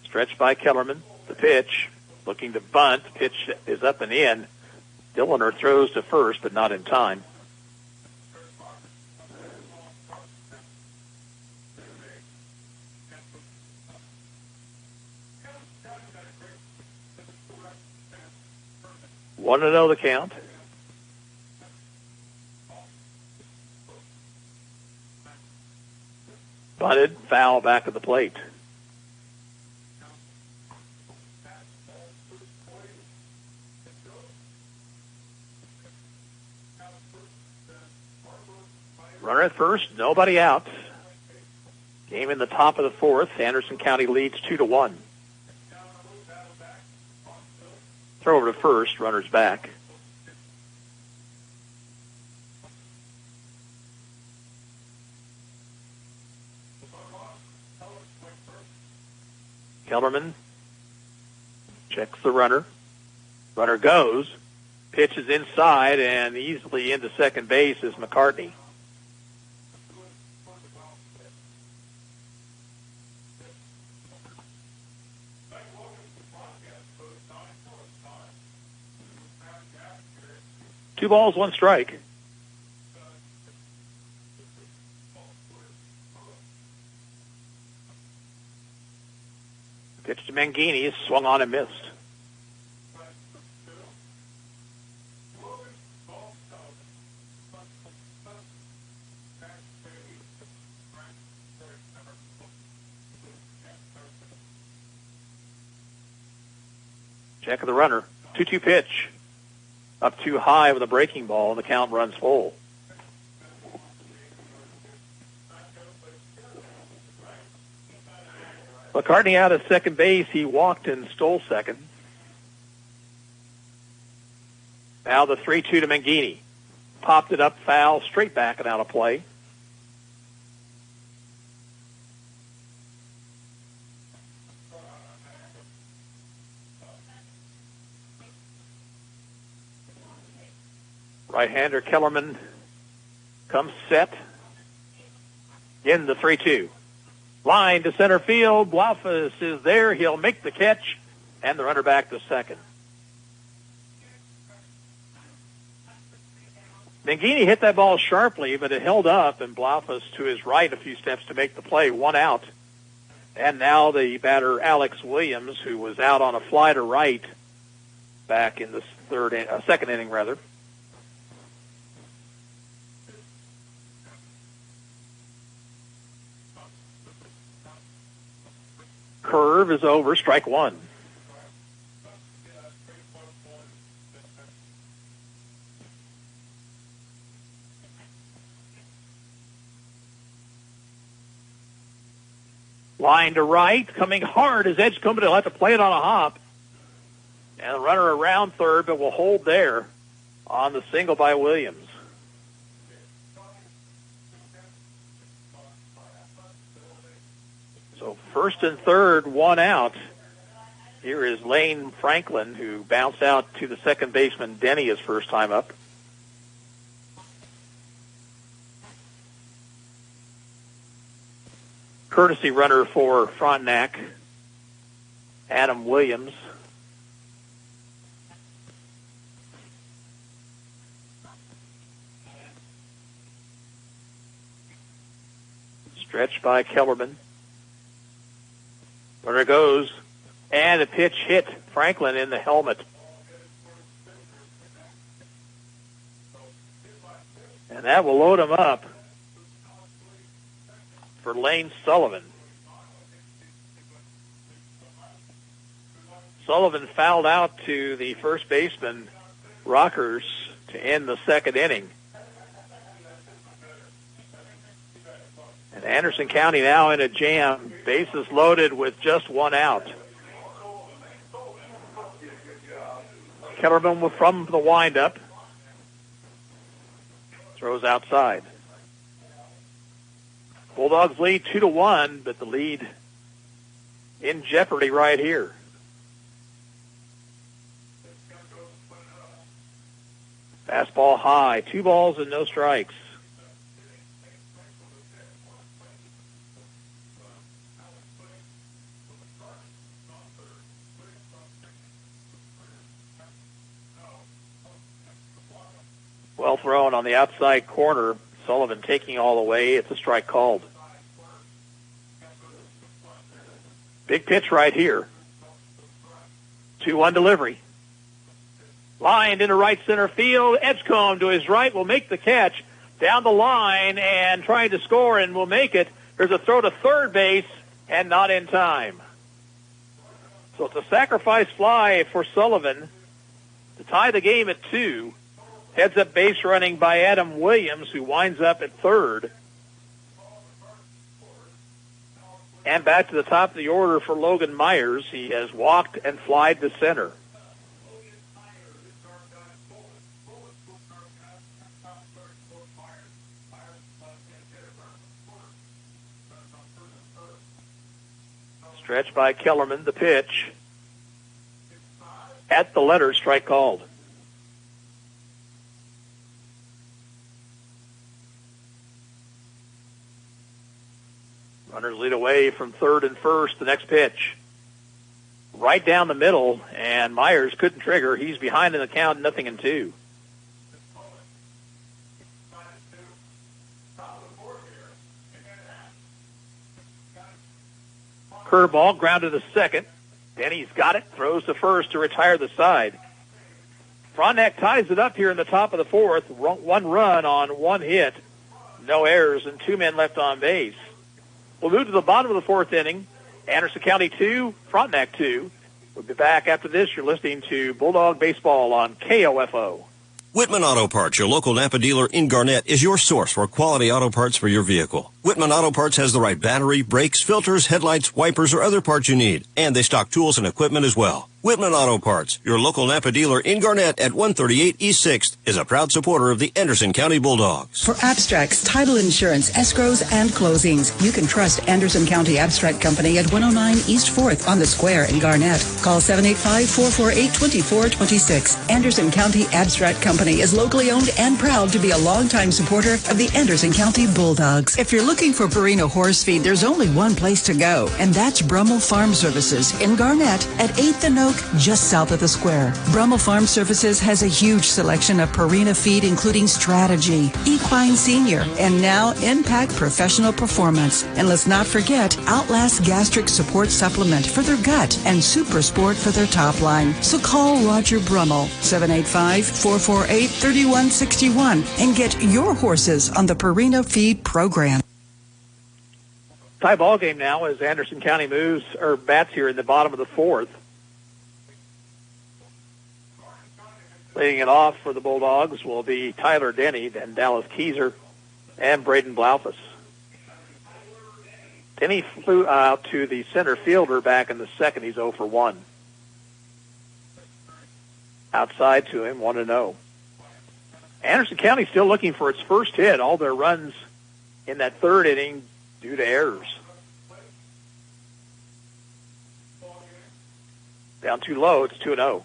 [SPEAKER 1] Stretched by Kellerman. The pitch, looking to bunt. Pitch is up and in. Dilliner throws to first, but not in time. One to know the count. Bunted, foul back of the plate. Runner at first, nobody out. Game in the top of the fourth. Anderson County leads 2-1. Throw over to first, runner's back. Kellerman checks the runner. Runner goes. Pitch is inside, and easily into second base is McCartney. Two balls, one strike. Pitch to Mangini, swung on and missed. Check of the runner. 2-2 pitch. Up too high with a breaking ball, and the count runs full. McCartney out at second base. He walked and stole second. Now the 3-2 to Mangini. Popped it up foul, straight back and out of play. Right-hander Kellerman comes set. In the 3-2. Line to center field. Blaufus is there. He'll make the catch. And the runner back to second. Mangini hit that ball sharply, but it held up, and Blaufus to his right a few steps to make the play, 1 out. And now the batter, Alex Williams, who was out on a fly to right back in the second inning, rather. Curve is over, strike 1. Line to right, coming hard as Edgecombe. He'll have to play it on a hop. And the runner around third, but will hold there on the single by Williams. So first and third, 1 out. Here is Lane Franklin, who bounced out to the second baseman, Denny, his first time up. Courtesy runner for Frontenac, Adam Williams. Stretched by Kellerman. Runner goes, and a pitch hit Franklin in the helmet. And that will load him up for Lane Sullivan. Sullivan fouled out to the first baseman, Rockers, to end the second inning. And Anderson County now in a jam, bases loaded with just 1 out. Kellerman from the windup. Throws outside. Bulldogs lead 2-1, but the lead in jeopardy right here. Fastball high, 2 balls and no strikes. Well thrown on the outside corner. Sullivan taking all the way. It's a strike called. Big pitch right here. 2-1 delivery. Lined into right center field. Edgecombe to his right will make the catch. Down the line and trying to score and will make it. There's a throw to third base and not in time. So it's a sacrifice fly for Sullivan to tie the game at 2. Heads up base running by Adam Williams, who winds up at third. And back to the top of the order for Logan Myers. He has walked and flied to center. Stretched by Kellerman, the pitch. At the letter, strike called. Runners lead away from third and first. The next pitch. Right down the middle, and Myers couldn't trigger. He's behind in the count, 0-2. Curveball grounded to second. Denny's got it, throws to first to retire the side. Frontenac ties it up here in the top of the fourth. 1 run on 1 hit. No errors and 2 men left on base. We'll move to the bottom of the fourth inning. Anderson County 2, Frontenac 2. We'll be back after this. You're listening to Bulldog Baseball on KOFO.
[SPEAKER 4] Whitman Auto Parts, your local Napa dealer in Garnett, is your source for quality auto parts for your vehicle. Whitman Auto Parts has the right battery, brakes, filters, headlights, wipers, or other parts you need. And they stock tools and equipment as well. Whitman Auto Parts, your local Napa dealer in Garnett at 138 East 6th, is a proud supporter of the Anderson County Bulldogs.
[SPEAKER 7] For abstracts, title insurance, escrows, and closings, you can trust Anderson County Abstract Company at 109 East 4th on the Square in Garnett. Call 785-448-2426. Anderson County Abstract Company is locally owned and proud to be a longtime supporter of the Anderson County Bulldogs. If you're looking for Purina horse feed, there's only one place to go, and that's Brummel Farm Services in Garnett at 8th and O Oak, just south of the square. Brummel Farm Services has a huge selection of Purina feed, including Strategy, Equine Senior, and now Impact Professional Performance. And let's not forget Outlast Gastric Support Supplement for their gut and Super Sport for their top line. So call Roger Brummel, 785-448-3161, and get your horses on the Purina Feed program.
[SPEAKER 1] Tie ball game now as Anderson County bats here in the bottom of the fourth. Leading it off for the Bulldogs will be Tyler Denny, then Dallas Keyser, and Braden Blaufus. Denny flew out to the center fielder back in the second. He's 0 for 1. Outside to him, 1-0. Anderson County still looking for its first hit. All their runs in that third inning due to errors. Down too low, it's 2-0.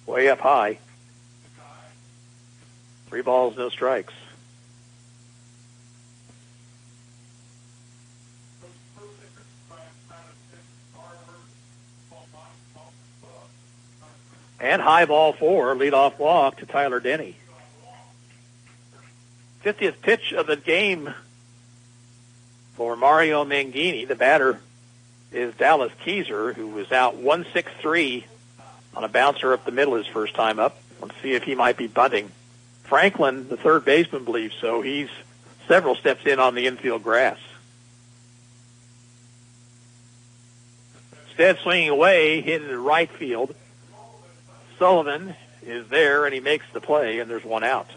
[SPEAKER 1] Way up high. 3 balls, no strikes. And high ball 4, leadoff walk to Tyler Denny. 50th pitch of the game for Mario Mangini. The batter is Dallas Keyser, who was out 1-6-3 on a bouncer up the middle his first time up. Let's see if he might be bunting. Franklin, the third baseman, believes so. He's several steps in on the infield grass. Instead, swinging away, hit into right field. Sullivan is there, and he makes the play, and there's one out.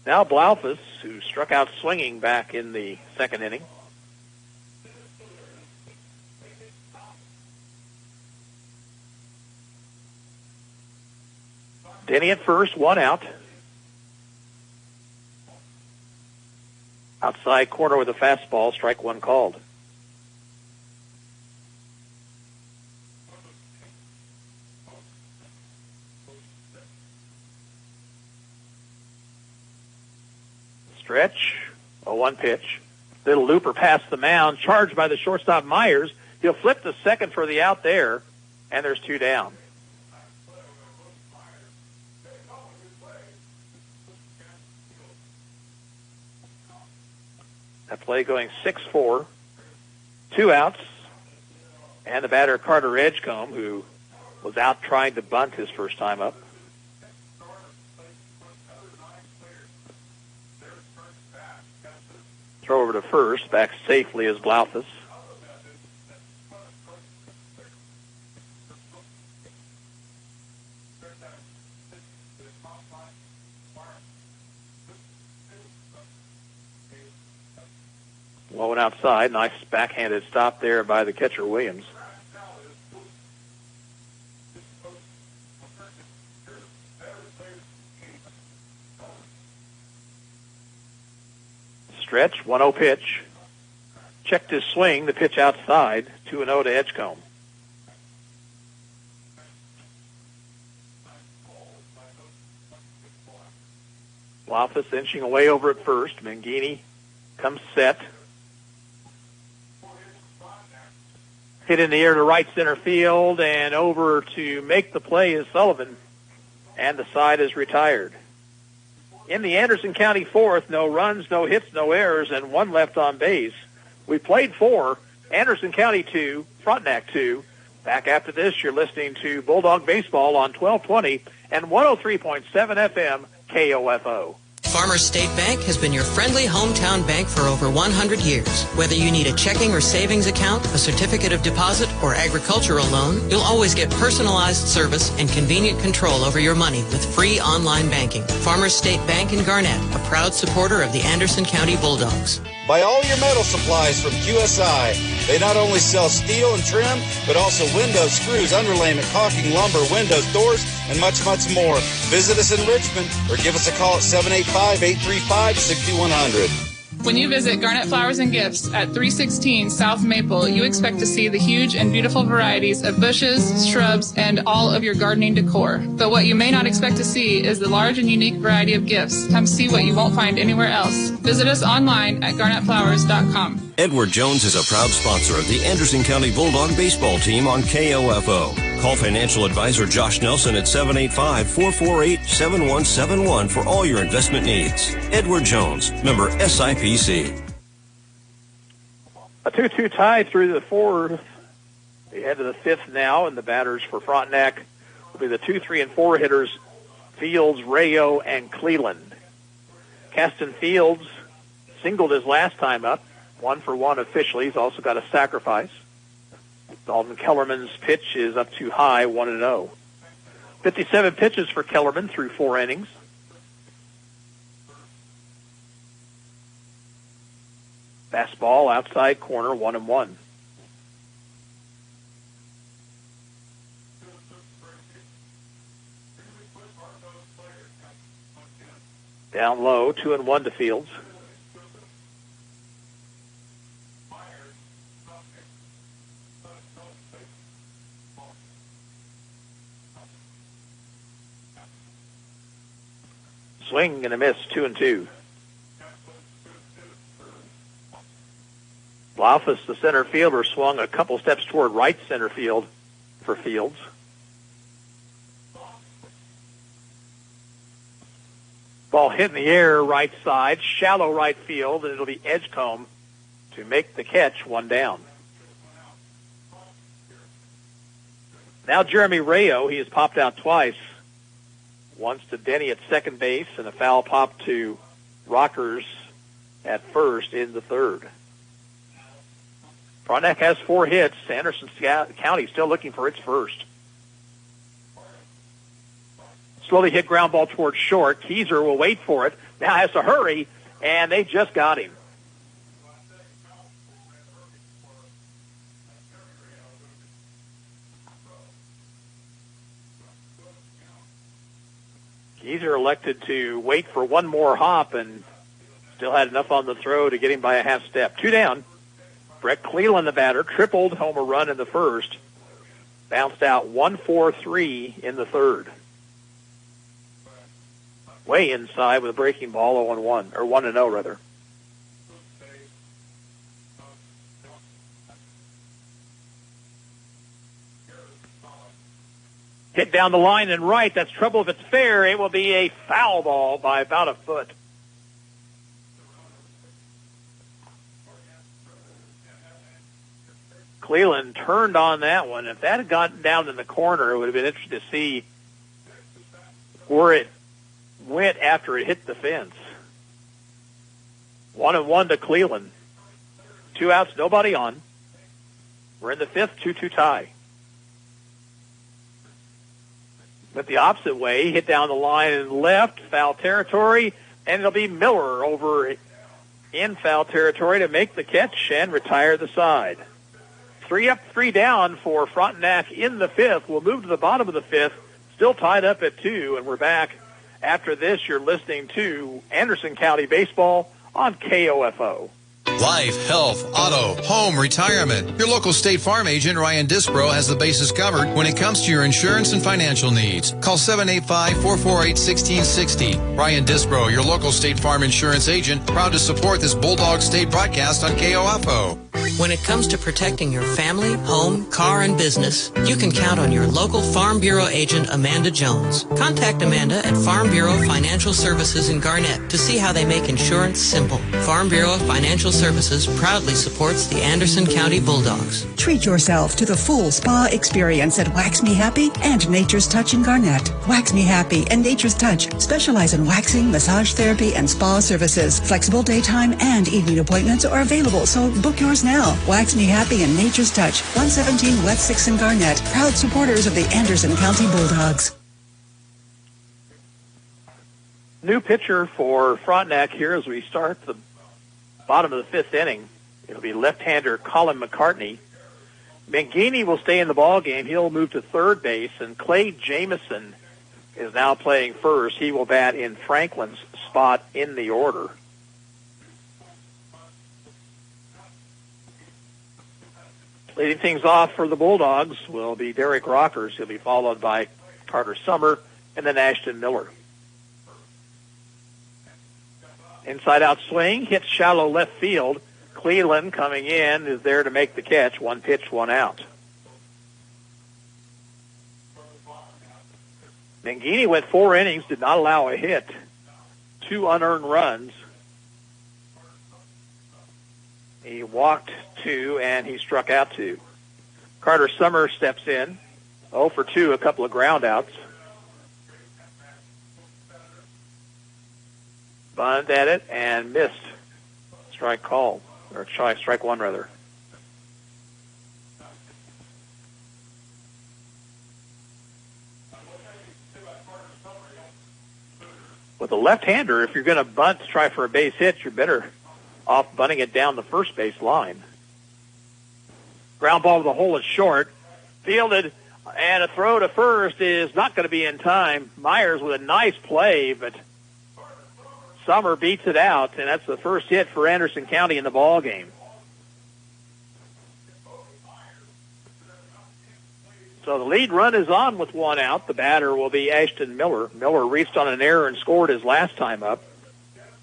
[SPEAKER 1] Now Blaufus, who struck out swinging back in the second inning. Denny at first, one out. Outside corner with a fastball, strike one called. Stretch, 0-1 pitch. Little looper past the mound, charged by the shortstop Myers. He'll flip the second for the out there, and there's 2 down. That play going 6-4, 2 outs, and the batter Carter Edgecombe, who was out trying to bunt his first time up. Throw over to first, back safely as Blaufus. Low and outside, nice backhanded stop there by the catcher Williams. Stretch, 1-0 pitch. Checked his swing, the pitch outside, 2-0 to Edgecombe. Blaufus inching away over at first. Mangini comes set. Hit in the air to right center field, and over to make the play is Sullivan, and the side is retired. In the Anderson County fourth, no runs, no hits, no errors, and 1 left on base. We played 4, Anderson County 2, Frontenac 2. Back after this, you're listening to Bulldog Baseball on 1220 and 103.7 FM KOFO.
[SPEAKER 6] Farmers State Bank has been your friendly hometown bank for over 100 years. Whether you need a checking or savings account, a certificate of deposit, or agricultural loan, you'll always get personalized service and convenient control over your money with free online banking. Farmers State Bank in Garnett, a proud supporter of the Anderson County Bulldogs.
[SPEAKER 2] Buy all your metal supplies from QSI. They not only sell steel and trim, but also windows, screws, underlayment, caulking, lumber, windows, doors, and much, much more. Visit us in Richmond or give us a call at 785-835-6100.
[SPEAKER 3] When you visit Garnet Flowers and Gifts at 316 South Maple, you expect to see the huge and beautiful varieties of bushes, shrubs, and all of your gardening decor. But what you may not expect to see is the large and unique variety of gifts. Come see what you won't find anywhere else. Visit us online at garnetflowers.com.
[SPEAKER 4] Edward Jones is a proud sponsor of the Anderson County Bulldog baseball team on KOFO. Call financial advisor Josh Nelson at 785-448-7171 for all your investment needs. Edward Jones, member SIPC.
[SPEAKER 1] A 2-2 tie through the fourth. We head to the fifth now, and the batters for Frontenac will be the 2, 3, and 4 hitters, Fields, Rayo, and Cleland. Caston Fields singled his last time up, 1 for 1 officially. He's also got a sacrifice. Dalton Kellerman's pitch is up too high, 1-0. 57 pitches for Kellerman through 4 innings. Fastball outside corner, 1-1. Down low, 2-1 to Fields. Swing and a miss, 2-2. Blaufus, the center fielder, swung a couple steps toward right center field for Fields. Ball hit in the air, right side, shallow right field, and it'll be Edgecombe to make the catch, 1 down. Now Jeremy Rayo, he has popped out twice. Once to Denny at second base, and a foul pop to Rockers at first in the third. Frontenac has 4 hits. Anderson County still looking for its first. Slowly hit ground ball towards short. Keyser will wait for it. Now has to hurry, and they just got him. Keyser elected to wait for one more hop and still had enough on the throw to get him by a half step. 2 down. Brett Cleland, the batter, tripled homer run in the first. Bounced out 1-4-3 in the third. Way inside with a breaking ball, 0-1, or 1-0 rather. Hit down the line and right. That's trouble if it's fair. It will be a foul ball by about a foot. Cleland turned on that one. If that had gotten down in the corner, it would have been interesting to see where it went after it hit the fence. 1-1 to Cleland. 2 outs, nobody on. We're in the fifth, 2-2 tie. Went the opposite way, hit down the line and left, foul territory, and it'll be Miller over in foul territory to make the catch and retire the side. 3 up, 3 down for Frontenac in the fifth. We'll move to the bottom of the fifth, still tied up at 2, and we're back. After this, you're listening to Anderson County Baseball on KOFO.
[SPEAKER 5] Life, health, auto, home, retirement. Your local State Farm agent, Ryan Disbro, has the bases covered when it comes to your insurance and financial needs. Call 785-448-1660. Ryan Disbro, your local State Farm insurance agent, proud to support this Bulldog State broadcast on KOFO.
[SPEAKER 6] When it comes to protecting your family, home, car, and business, you can count on your local Farm Bureau agent, Amanda Jones. Contact Amanda at Farm Bureau Financial Services in Garnett to see how they make insurance simple. Farm Bureau Financial Services proudly supports the Anderson County Bulldogs.
[SPEAKER 7] Treat yourself to the full spa experience at Wax Me Happy and Nature's Touch in Garnett. Wax Me Happy and Nature's Touch specialize in waxing, massage therapy, and spa services. Flexible daytime and evening appointments are available, so book yours now. Wax Me Happy and Nature's Touch, 117 West 6th in Garnett. Proud supporters of the Anderson County Bulldogs.
[SPEAKER 1] New pitcher for Frontenac here as we start the bottom of the fifth inning. It'll be left-hander Colin McCartney. Mangini will stay in the ball game. He'll move to third base, and Clay Jamison is now playing first. He will bat in Franklin's spot in the order. Leading things off for the Bulldogs will be Derek Rockers. He'll be followed by Carter Summer and then Ashton Miller. Inside-out swing, hits shallow left field. Cleveland coming in is there to make the catch. 1 pitch, 1 out. Mangini went 4 innings, did not allow a hit. 2 unearned runs. He walked 2 and he struck out 2. Carter Summer steps in. 0 for 2, a couple of ground outs. Bunt at it and missed. Strike call, or strike one rather. With a left-hander, if you're going to bunt to try for a base hit, you're better off bunting it down the first base line. Ground ball to the hole is short. Fielded, and a throw to first is not going to be in time. Myers with a nice play, but Summer beats it out, and that's the first hit for Anderson County in the ball game. So the lead run is on with 1 out. The batter will be Ashton Miller. Miller reached on an error and scored his last time up.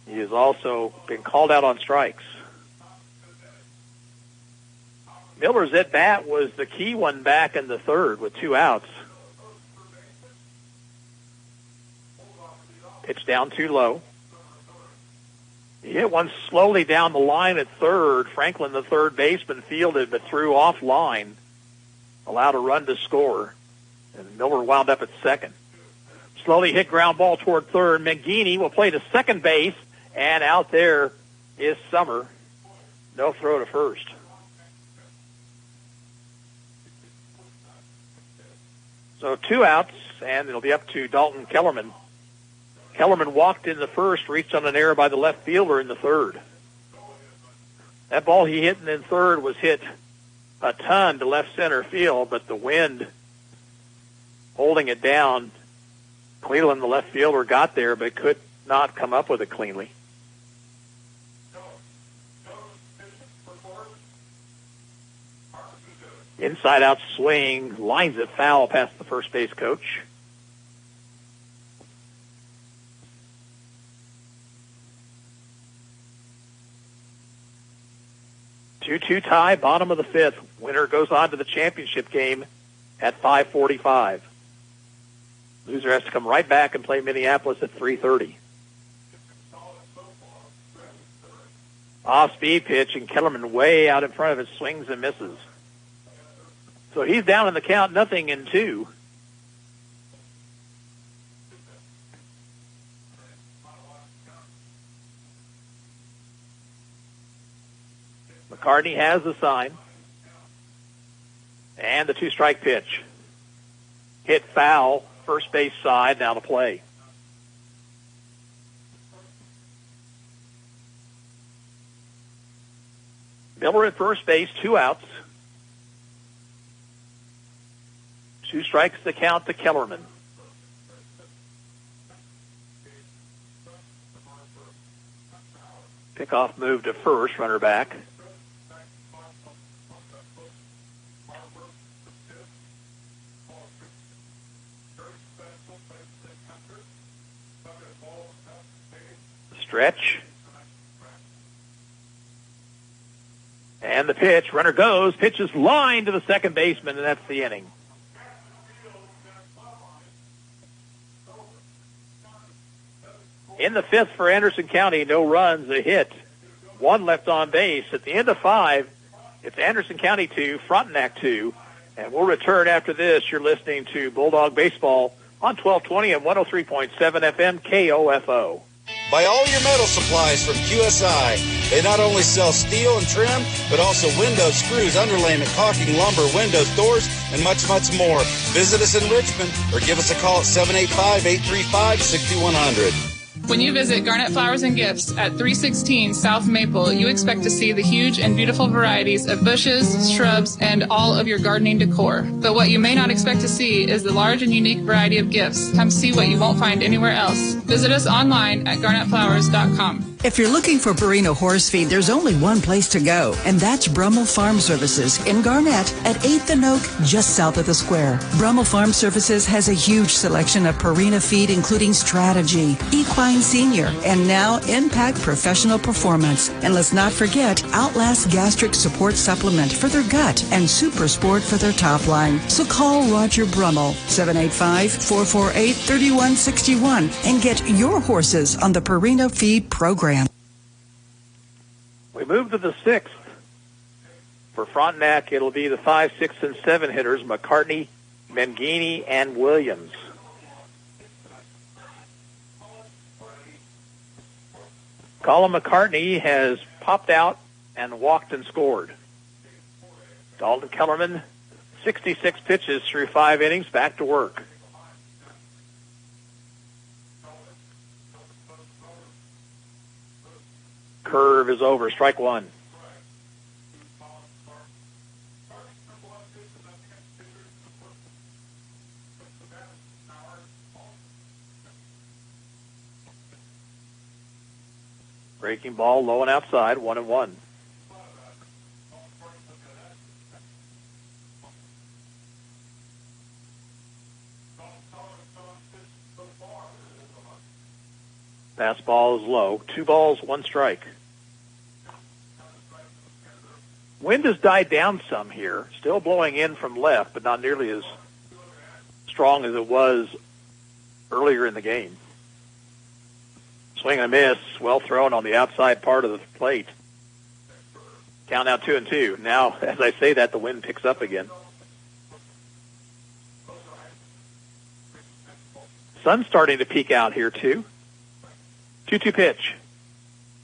[SPEAKER 1] He has also been called out on strikes. Miller's at-bat was the key one back in the third with 2 outs. Pitch down too low. He hit one slowly down the line at third. Franklin, the third baseman, fielded but threw off line. Allowed a run to score. And Miller wound up at second. Slowly hit ground ball toward third. Mangini will play to second base. And out there is Summer. No throw to first. So 2 outs, and it'll be up to Dalton Kellerman. Kellerman walked in the first, reached on an error by the left fielder in the third. That ball he hit in third was hit a ton to left center field, but the wind holding it down. Cleveland, the left fielder, got there, but could not come up with it cleanly. Inside-out swing, lines it foul past the first base coach. Two-two tie, bottom of the fifth. Winner goes on to the championship game at 5:45. Loser has to come right back and play Minneapolis at 3:30. Off-speed pitch, and Kellerman way out in front of it, swings and misses. So he's down in the count, 0-2. McCartney has the sign. And the 2-strike pitch. Hit foul, first base side, now to play. Miller at first base, 2 outs. 2 strikes to count to Kellerman. Pickoff move to first, runner back. Stretch. And the pitch, runner goes, pitch is lined to the second baseman, and that's the inning. In the fifth for Anderson County, no runs, a hit, 1 left on base. At the end of 5, it's Anderson County 2, Frontenac 2, and we'll return after this. You're listening to Bulldog Baseball on 1220 and 103.7 FM KOFO.
[SPEAKER 2] Buy all your metal supplies from QSI. They not only sell steel and trim, but also windows, screws, underlayment, caulking, lumber, windows, doors, and much, much more. Visit us in Richmond or give us a call at 785-835-6100.
[SPEAKER 3] When you visit Garnet Flowers and Gifts at 316 South Maple, you expect to see the huge and beautiful varieties of bushes, shrubs, and all of your gardening decor. But what you may not expect to see is the large and unique variety of gifts. Come see what you won't find anywhere else. Visit us online at garnetflowers.com.
[SPEAKER 7] If you're looking for Purina horse feed, there's only one place to go, and that's Brummel Farm Services in Garnett at 8th and Oak, just south of the square. Brummel Farm Services has a huge selection of Purina feed, including Strategy, Equine Senior, and now Impact Professional Performance. And let's not forget Outlast Gastric Support Supplement for their gut and Super Sport for their top line. So call Roger Brummel, 785-448-3161, and get your horses on the Purina Feed program.
[SPEAKER 1] We move to the 6th. For Frontenac, it'll be the 5, 6, and 7 hitters, McCartney, Mangini, and Williams. Colin McCartney has popped out and walked and scored. Dalton Kellerman, 66 pitches through 5 innings, back to work. Curve is over, strike one. Breaking ball low and outside, 1-1. Fastball is low. 2 balls, 1 strike. Wind has died down some here. Still blowing in from left, but not nearly as strong as it was earlier in the game. Swing and a miss. Well thrown on the outside part of the plate. Count now 2-2. Now, as I say that, the wind picks up again. Sun's starting to peek out here, too. 2-2 pitch.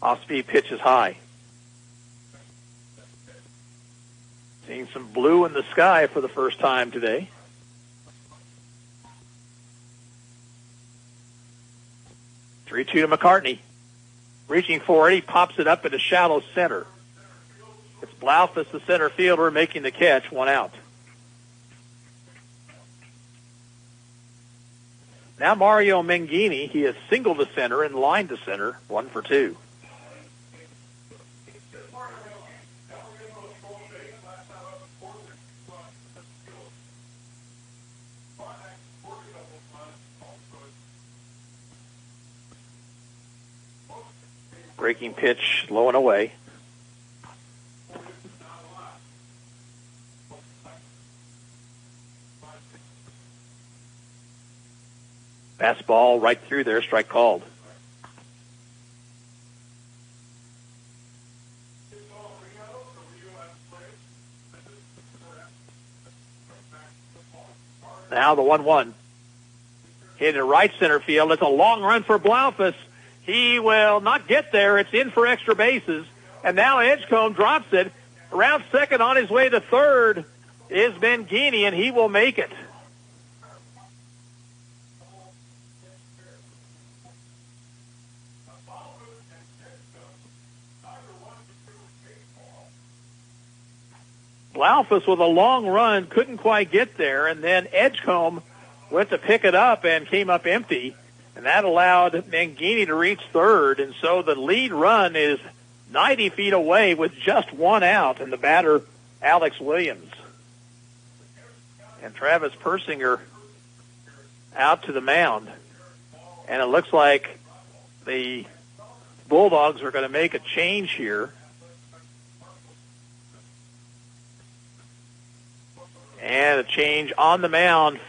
[SPEAKER 1] Off-speed pitch is high. Seeing some blue in the sky for the first time today. Three 2 to McCartney. Reaching for it, he pops it up into shallow center. It's Blaufus, the center fielder, making the catch, 1 out. Now Mario Mangini, he has singled to center and lined to center, 1 for 2. Breaking pitch, low and away. Fastball right through there, strike called. Now the 1-1. Hit in right center field. It's a long run for Blaufus. He will not get there. It's in for extra bases. And now Edgecombe drops it. Around second on his way to third is Mangini, and he will make it. Blaufus with a long run couldn't quite get there, and then Edgecombe went to pick it up and came up empty. And that allowed Mangini to reach third, and so the lead run is 90 feet away with just 1 out, and the batter, Alex Williams. And Travis Persinger out to the mound. And it looks like the Bulldogs are going to make a change here. And a change on the mound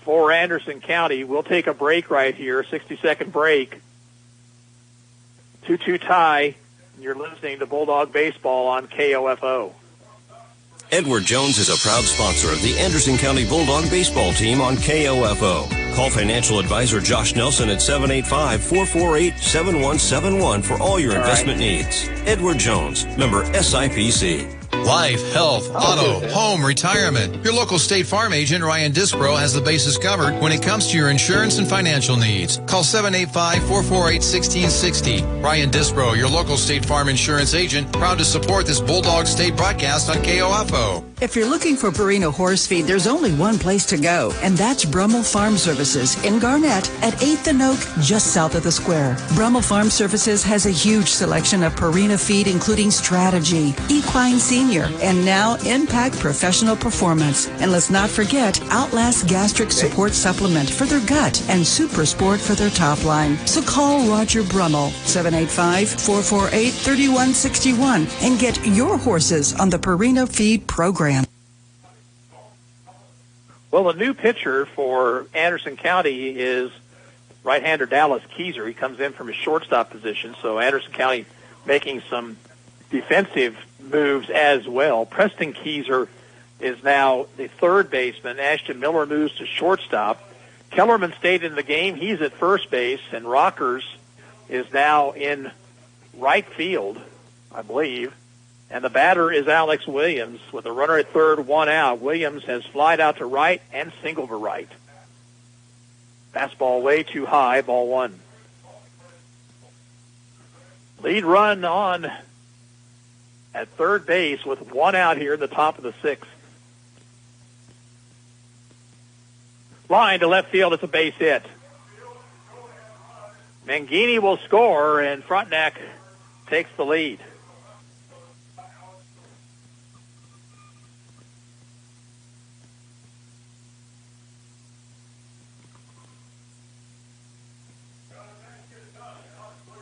[SPEAKER 1] for Anderson County. We'll take a break right here, 60-second break. 2-2 tie. You're listening to Bulldog Baseball on KOFO.
[SPEAKER 4] Edward Jones is a proud sponsor of the Anderson County Bulldog Baseball team on KOFO. Call financial advisor Josh Nelson at 785-448-7171 for all your investment needs. Edward Jones, member SIPC.
[SPEAKER 5] Life, health, auto, home, retirement. Your local State Farm agent, Ryan Disbro, has the bases covered when it comes to your insurance and financial needs. Call 785-448-1660. Ryan Disbro, your local State Farm insurance agent, proud to support this Bulldog State broadcast on KOFO.
[SPEAKER 7] If you're looking for Purina horse feed, there's only one place to go, and that's Brummel Farm Services in Garnett at 8th and Oak, just south of the square. Brummel Farm Services has a huge selection of Purina feed, including Strategy, Equine Senior, and now Impact Professional Performance. And let's not forget Outlast Gastric Support Supplement for their gut and Super Sport for their top line. So call Roger Brummel, 785-448-3161, and get your horses on the Purina feed program.
[SPEAKER 1] Well, the new pitcher for Anderson County is right-hander Dallas Keyser. He comes in from his shortstop position, so Anderson County making some defensive moves as well. Preston Keyser is now the third baseman. Ashton Miller moves to shortstop. Kellerman stayed in the game. He's at first base, and Rockers is now in right field, I believe. And the batter is Alex Williams with a runner at third, one out. Williams has flied out to right and singled to right. Fastball way too high, ball one. Lead run on at third base with one out here in the top of the sixth. Line to left field, it's a base hit. Mangini will score, and Frontenac takes the lead.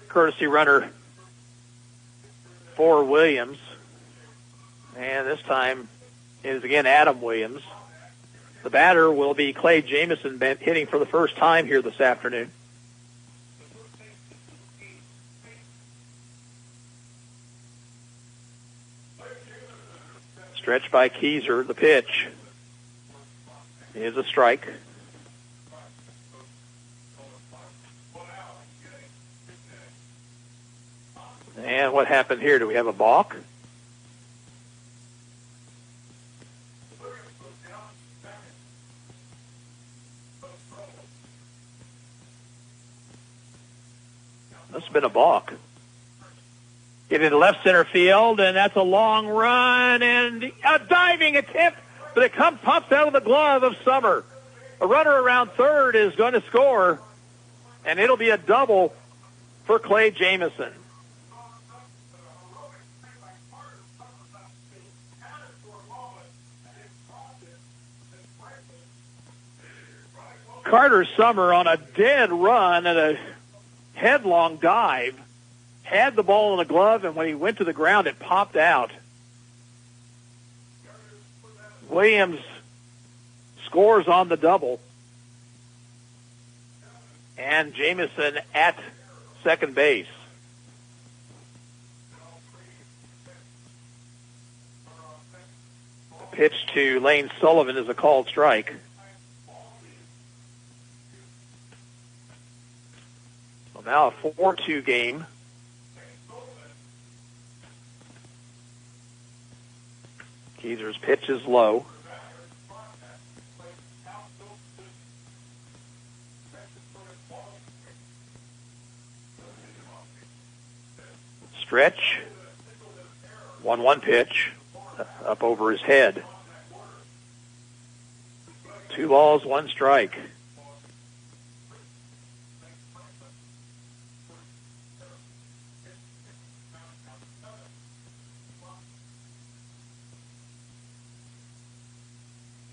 [SPEAKER 1] Courtesy runner for Williams. And this time it is again Adam Williams. The batter will be Clay Jamison, hitting for the first time here this afternoon. Stretch by Keyser. The pitch is a strike. And what happened here? Do we have a balk? Must have been a balk. Get into left center field, and that's a long run and a diving attempt, but it pops out of the glove of Summer. A runner around third is going to score, and it'll be a double for Clay Jamison. Carter Summer on a dead run and a headlong dive had the ball in the glove, and when he went to the ground, it popped out. Williams scores on the double, and Jamison at second base. Pitch to Lane Sullivan is a called strike. So now a 4-2 game. Keyser's pitch is low. Stretch. 1-1 pitch. Up over his head. 2 balls, 1 strike.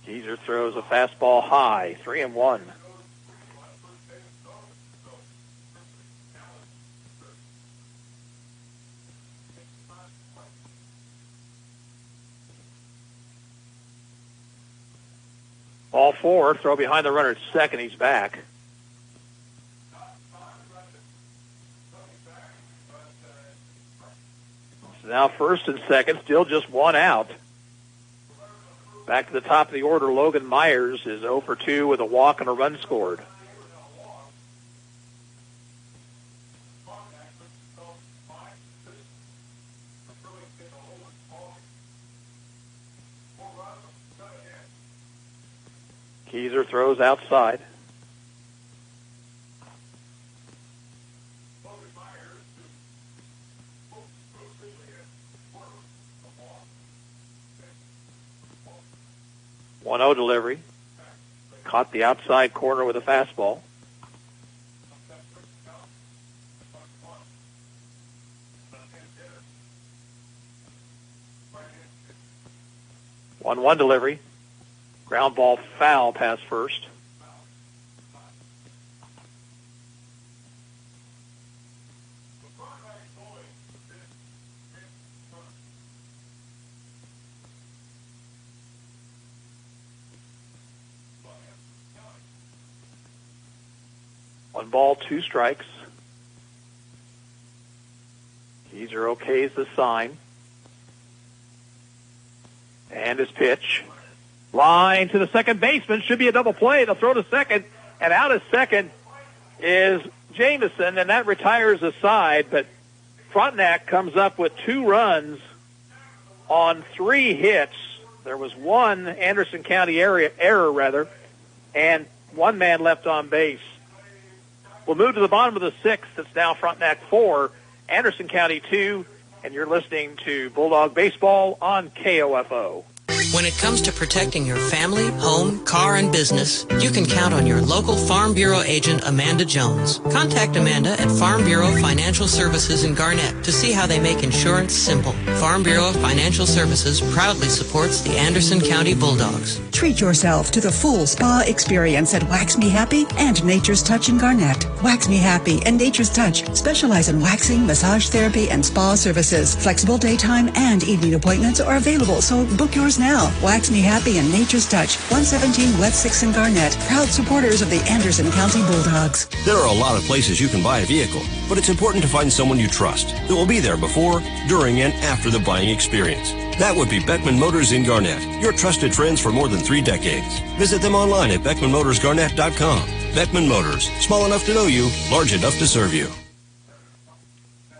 [SPEAKER 1] Keyser throws a fastball high, 3-1. Ball 4, throw behind the runner at second, he's back. So now first and second, still just 1 out. Back to the top of the order, Logan Myers is 0 for 2 with a walk and a run scored. Keyser throws outside. 1-0 delivery. Caught the outside corner with a fastball. One delivery. Ground ball foul past first. One ball, two strikes. These are okay as the sign. And his pitch. Line to the second baseman. Should be a double play. They'll throw to second. And out of second is Jameson, and that retires the side. But Frontenac comes up with 2 runs on 3 hits. There was one Anderson County error, and 1 man left on base. We'll move to the bottom of the 6th. It's now Frontenac 4, Anderson County 2, and you're listening to Bulldog Baseball on KOFO.
[SPEAKER 6] When it comes to protecting your family, home, car, and business, you can count on your local Farm Bureau agent, Amanda Jones. Contact Amanda at Farm Bureau Financial Services in Garnett to see how they make insurance simple. Farm Bureau Financial Services proudly supports the Anderson County Bulldogs.
[SPEAKER 7] Treat yourself to the full spa experience at Wax Me Happy and Nature's Touch in Garnett. Wax Me Happy and Nature's Touch specialize in waxing, massage therapy, and spa services. Flexible daytime and evening appointments are available, so book yours now. Wax Me Happy and Nature's Touch, 117 West 6th in Garnett. Proud supporters of the Anderson County Bulldogs.
[SPEAKER 4] There are a lot of places you can buy a vehicle, but it's important to find someone you trust that will be there before, during, and after the buying experience. That would be Beckman Motors in Garnett, your trusted friends for more than 3 decades. Visit them online at BeckmanMotorsGarnett.com. Beckman Motors, small enough to know you, large enough to serve you.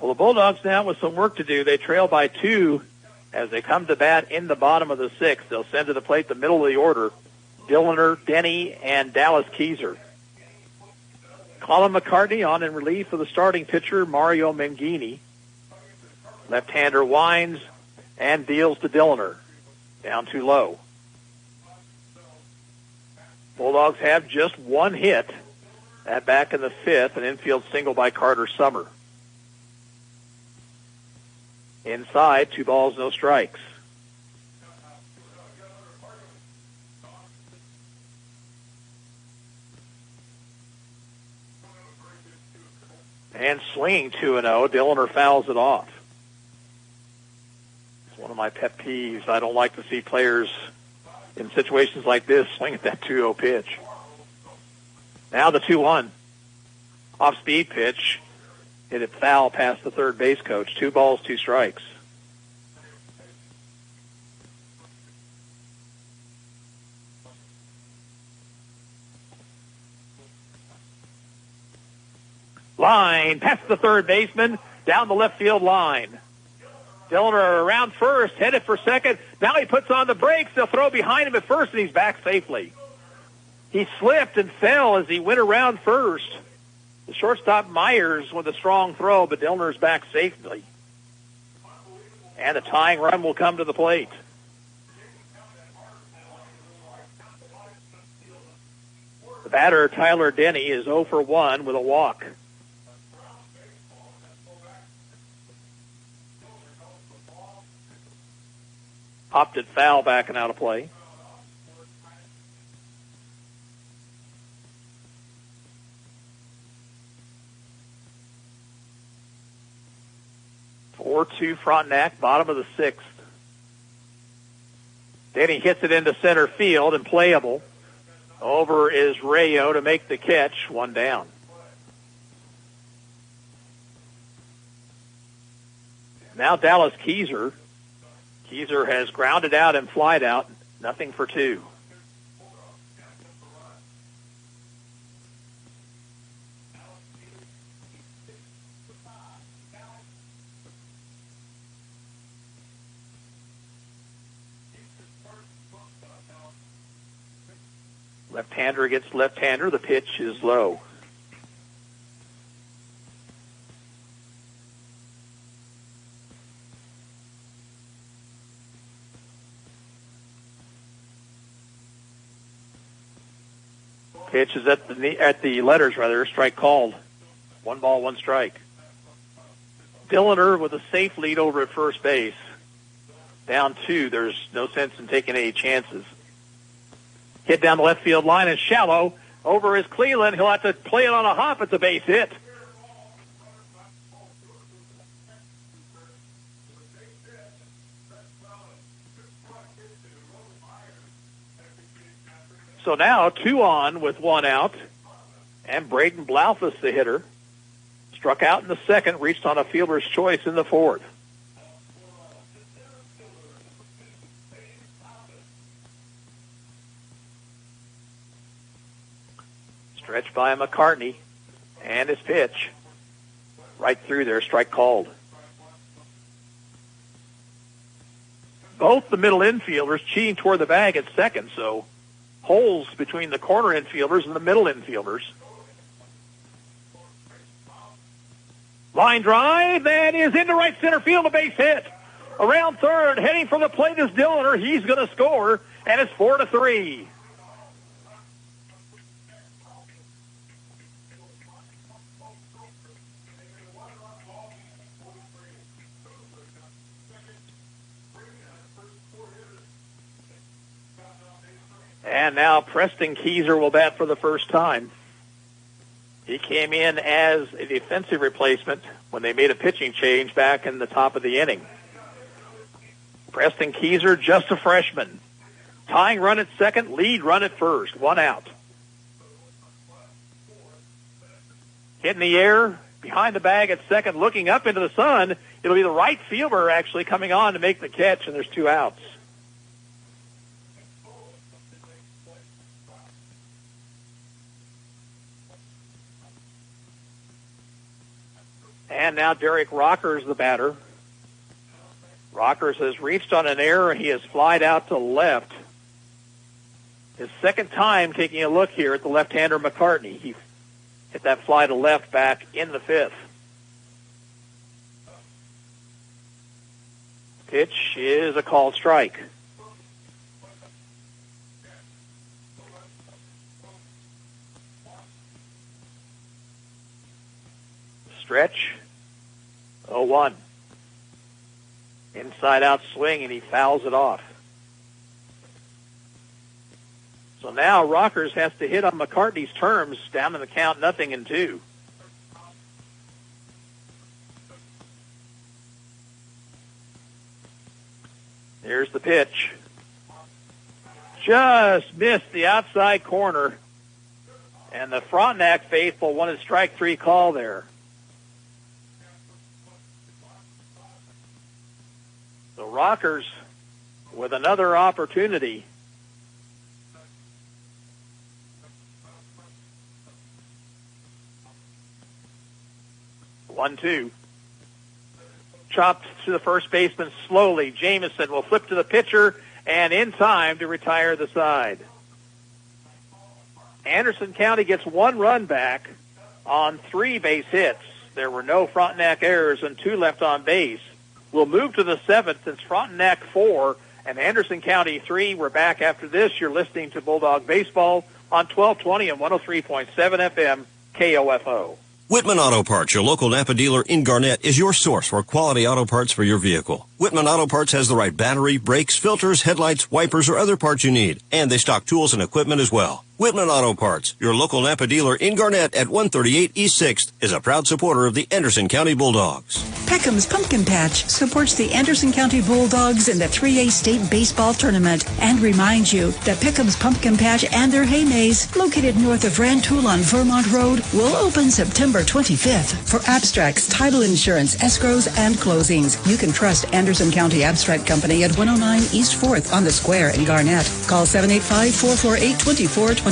[SPEAKER 1] Well, the Bulldogs now with some work to do. They trail by 2 as they come to bat in the bottom of the 6th. They'll send to the plate the middle of the order, Dillner, Denny, and Dallas Keyser. Colin McCartney on in relief of the starting pitcher, Mario Mangini. Left-hander winds and deals to Dillner. Down too low. Bulldogs have just 1 hit. That back in the 5th, an infield single by Carter Summer. Inside, 2 balls, no strikes. And swinging 2-0, Dillner fouls it off. It's one of my pet peeves. I don't like to see players in situations like this swing at that 2-0 pitch. Now the 2-1. Off-speed pitch. Hit it foul past the third base coach. 2 balls, 2 strikes. Line past the third baseman, down the left field line. Dillner around first, headed for second. Now he puts on the brakes. They'll throw behind him at first, and he's back safely. He slipped and fell as he went around first. The shortstop Myers with a strong throw, but Dillner's back safely. And a tying run will come to the plate. The batter, Tyler Denny, is 0 for 1 with a walk. Popped it foul, backing out of play. (4-2) Frontenac, bottom of the 6th. Denny hits it into center field and playable. Over is Rayo to make the catch, 1 down. Now Dallas Keyser. Keyser has grounded out and flied out, nothing for 2. Left-hander against left-hander. The pitch is low. Pitch is at the letters, rather. Strike called. 1 ball, 1 strike. Dilliner with a safe lead over at first base. Down 2. There's no sense in taking any chances. Hit down the left field line is shallow. Over is Cleveland. He'll have to play it on a hop. It's a base hit. So now 2 on with 1 out. And Braden Blaufus, the hitter, struck out in the second, reached on a fielder's choice in the fourth. Stretch by McCartney, and his pitch. Right through there, strike called. Both the middle infielders cheating toward the bag at second, so holes between the corner infielders and the middle infielders. Line drive, that is into right center field, a base hit. Around third, heading from the plate is Dilliner. He's going to score, and it's 4-3. And now Preston Keyser will bat for the first time. He came in as a defensive replacement when they made a pitching change back in the top of the inning. Preston Keyser, just a freshman. Tying run at second, lead run at first. 1 out. Hit in the air, behind the bag at second, looking up into the sun. It'll be the right fielder actually coming on to make the catch, and there's 2 outs. And now Derek Rockers, the batter. Rockers has reached on an error. He has flied out to left. His second time taking a look here at the left-hander McCartney. He hit that fly to left back in the 5th. Pitch is a called strike. Stretch. 0-1. Inside out swing, and he fouls it off. So now Rockers has to hit on McCartney's terms, down in the count 0-2. Here's the pitch. Just missed the outside corner. And the Frontenac faithful wanted strike 3 call there. The Rockers with another opportunity. One, 2. Chopped to the first baseman slowly. Jamison will flip to the pitcher, and in time to retire the side. Anderson County gets 1 run back on 3 base hits. There were no Frontenac errors and 2 left on base. We'll move to the 7th. It's Frontenac 4 and Anderson County 3. We're back after this. You're listening to Bulldog Baseball on 1220 and 103.7 FM KOFO.
[SPEAKER 4] Whitman Auto Parts, your local Napa dealer in Garnett, is your source for quality auto parts for your vehicle. Whitman Auto Parts has the right battery, brakes, filters, headlights, wipers, or other parts you need. And they stock tools and equipment as well. Whitman Auto Parts, your local Napa dealer in Garnett at 138 East 6th, is a proud supporter of the Anderson County Bulldogs.
[SPEAKER 7] Peckham's Pumpkin Patch supports the Anderson County Bulldogs in the 3A State Baseball Tournament and reminds you that Peckham's Pumpkin Patch and their hay maze, located north of Rantoul on Vermont Road, will open September 25th. For abstracts, title insurance, escrows, and closings, you can trust Anderson County Abstract Company at 109 East 4th on the Square in Garnett. Call 785-448-2426.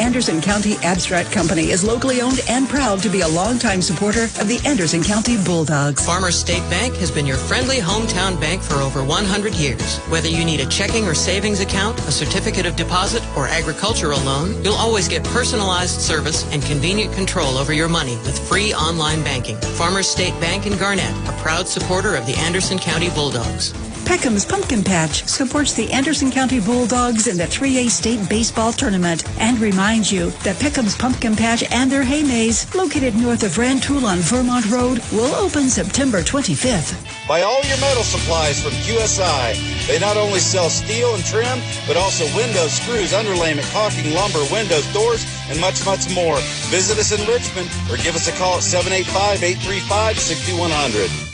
[SPEAKER 7] Anderson County Abstract Company is locally owned and proud to be a longtime supporter of the Anderson County Bulldogs.
[SPEAKER 6] Farmers State Bank has been your friendly hometown bank for over 100 years. Whether you need a checking or savings account, a certificate of deposit, or agricultural loan, you'll always get personalized service and convenient control over your money with free online banking. Farmers State Bank in Garnett, a proud supporter of the Anderson County Bulldogs.
[SPEAKER 7] Peckham's Pumpkin Patch supports the Anderson County Bulldogs in the 3A State Baseball Tournament and reminds you that Peckham's Pumpkin Patch and their hay maze, located north of Rantoul on Vermont Road, will open September 25th.
[SPEAKER 2] Buy all your metal supplies from QSI. They not only sell steel and trim, but also windows, screws, underlayment, caulking, lumber, windows, doors, and much, much more. Visit us in Richmond or give us a call at 785-835-6100.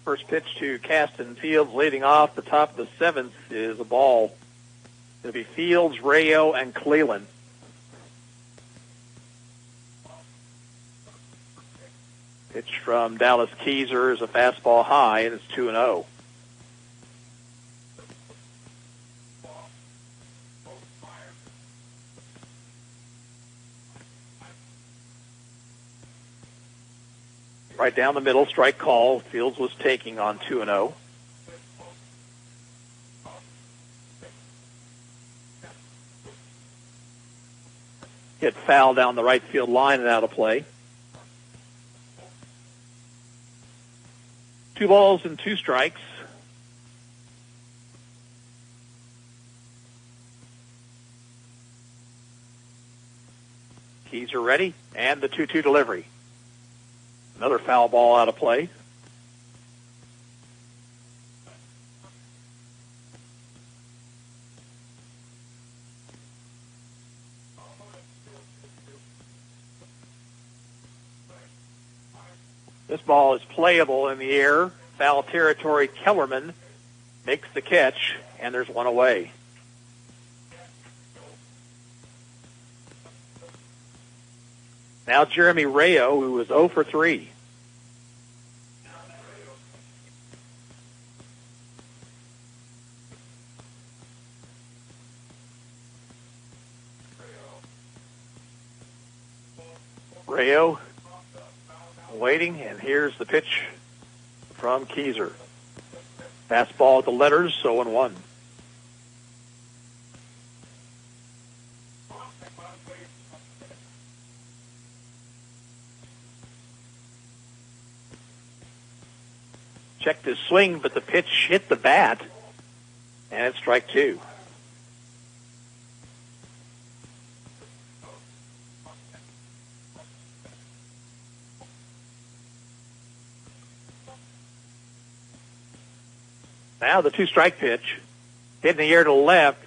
[SPEAKER 1] First pitch to Caston Fields, leading off the top of the seventh, is a ball. It'll be Fields, Rayo, and Cleland. Pitch from Dallas Keyser is a fastball high, and it's 2-0. Right down the middle, strike call. Fields was taking on 2-0. Hit foul down the right field line and out of play. 2 balls and 2 strikes. Keys are ready, and the 2-2 delivery. Another foul ball out of play. This ball is playable in the air. Foul territory. Kellerman makes the catch, and there's one away. Now Jeremy Rayo, who was 0 for 3. Rayo waiting, and here's the pitch from Keyser. Fastball at the letters, 0-1. Checked his swing, but the pitch hit the bat, and it's strike 2. Now the 2-strike pitch, hit in the air to the left,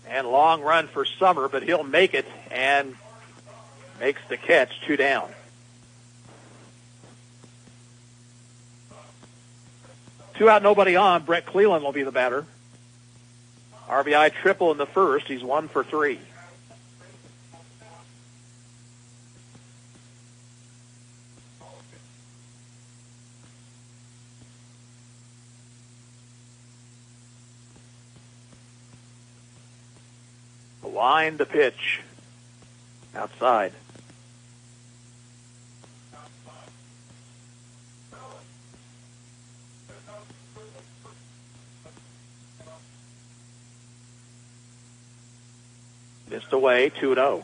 [SPEAKER 1] and long run for Summer, but he'll make it and makes the catch, 2 down. Two out, nobody on. Brett Cleland will be the batter. RBI triple in the first. He's 1 for 3. The line, the pitch. Outside. Missed away, 2-0.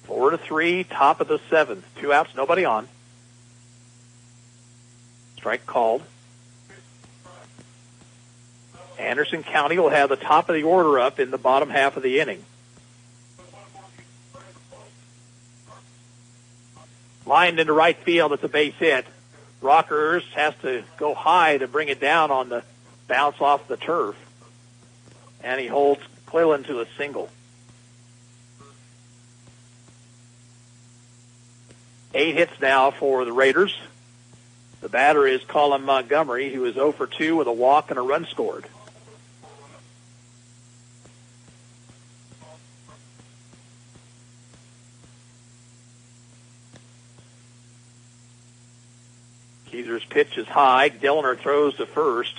[SPEAKER 1] Four to 3, top of the 7th. 2 outs, nobody on. Strike called. Anderson County will have the top of the order up in the bottom half of the inning. Lined into right field, it's a base hit. Rockers has to go high to bring it down on the bounce off the turf. And he holds Cleland to a single. 8 hits now for the Raiders. The batter is Colin Montgomery, who is 0 for 2 with a walk and a run scored. Keyser's pitch is high. Dillner throws to first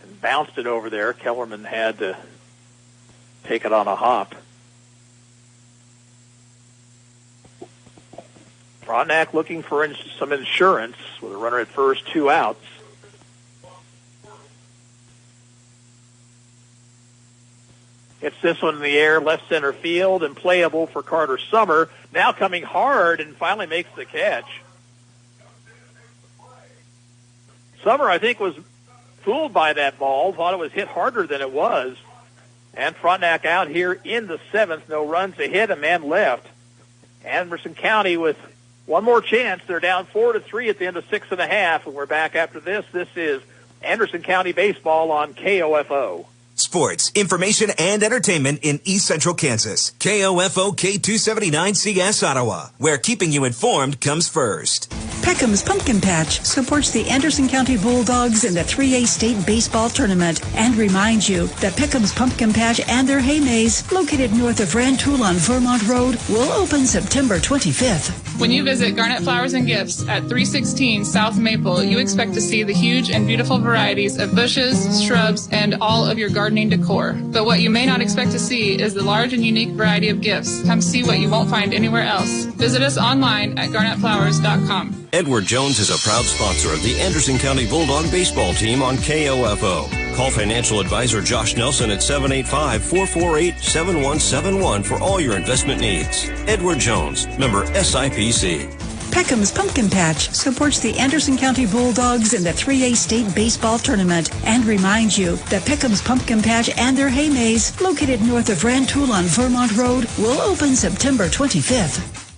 [SPEAKER 1] and bounced it over there. Kellerman had to take it on a hop. Frontenac looking for some insurance with a runner at first, 2 outs. Hits this one in the air, left center field, and playable for Carter Summer. Now coming hard and finally makes the catch. Summer, I think, was fooled by that ball, thought it was hit harder than it was. And Frontenac out here in the 7th. No runs ahead, a man left. Anderson County with one more chance. They're down 4-3 at the end of 6.5, and we're back after this. This is Anderson County Baseball on KOFO.
[SPEAKER 9] Sports, information, and entertainment in East Central Kansas. KOFO K279CS Ottawa, where keeping you informed comes first.
[SPEAKER 7] Peckham's Pumpkin Patch supports the Anderson County Bulldogs in the 3A State Baseball Tournament and reminds you that Peckham's Pumpkin Patch and their hay maze, located north of Rantoul on Vermont Road, will open September 25th.
[SPEAKER 3] When you visit Garnet Flowers and Gifts at 316 South Maple, you expect to see the huge and beautiful varieties of bushes, shrubs, and all of your gardening decor. But what you may not expect to see is the large and unique variety of gifts. Come see what you won't find anywhere else. Visit us online at garnetflowers.com.
[SPEAKER 4] Edward Jones is a proud sponsor of the Anderson County Bulldog baseball team on KOFO. Call financial advisor Josh Nelson at 785-448-7171 for all your investment needs. Edward Jones, member SIPC.
[SPEAKER 7] Peckham's Pumpkin Patch supports the Anderson County Bulldogs in the 3A State Baseball Tournament and reminds you that Peckham's Pumpkin Patch and their hay maze, located north of Rantoul on Vermont Road, will open September 25th.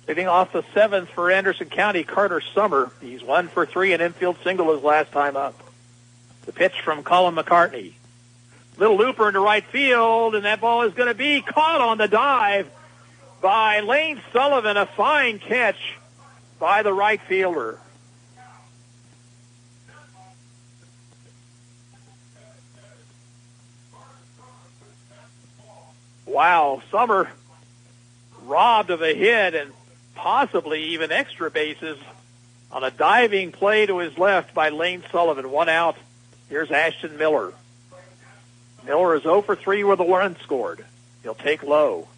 [SPEAKER 1] Leading off the 7th for Anderson County, Carter Summer. He's 1 for 3, an infield single his last time up. The pitch from Colin McCartney. Little looper into right field, and that ball is going to be caught on the dive by Lane Sullivan. A fine catch by the right fielder. Wow, Summer robbed of a hit and possibly even extra bases on a diving play to his left by Lane Sullivan. 1 out. Here's Ashton Miller. Miller is 0 for 3 with a run scored. He'll take low.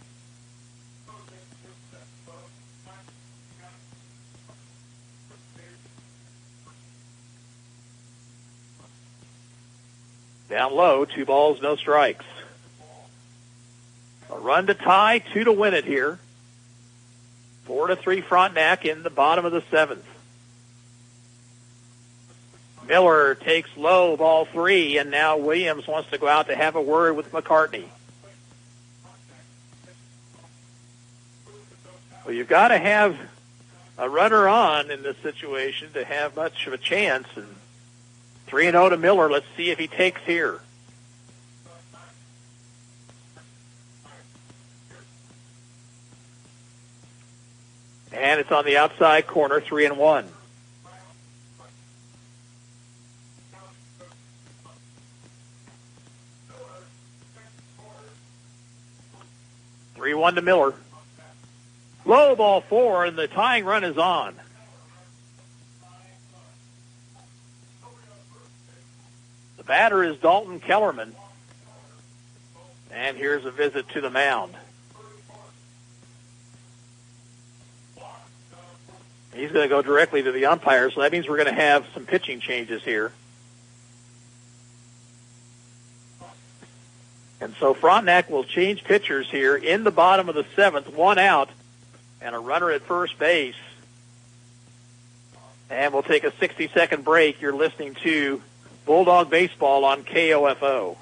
[SPEAKER 1] Down low, 2 balls, no strikes. A run to tie, 2 to win it here. 4-3 Frontenac in the bottom of the 7th. Miller takes low, ball 3, and now Williams wants to go out to have a word with McCartney. Well, you've got to have a runner on in this situation to have much of a chance. And 3-0 to Miller. Let's see if he takes here. And it's on the outside corner, 3-1. Three-1 to Miller. Low, ball 4, and the tying run is on. The batter is Dalton Kellerman. And here's a visit to the mound. He's going to go directly to the umpire, so that means we're going to have some pitching changes here. And so Frontenac will change pitchers here in the bottom of the 7th, 1 out, and a runner at first base. And we'll take a 60-second break. You're listening to Bulldog Baseball on KOFO.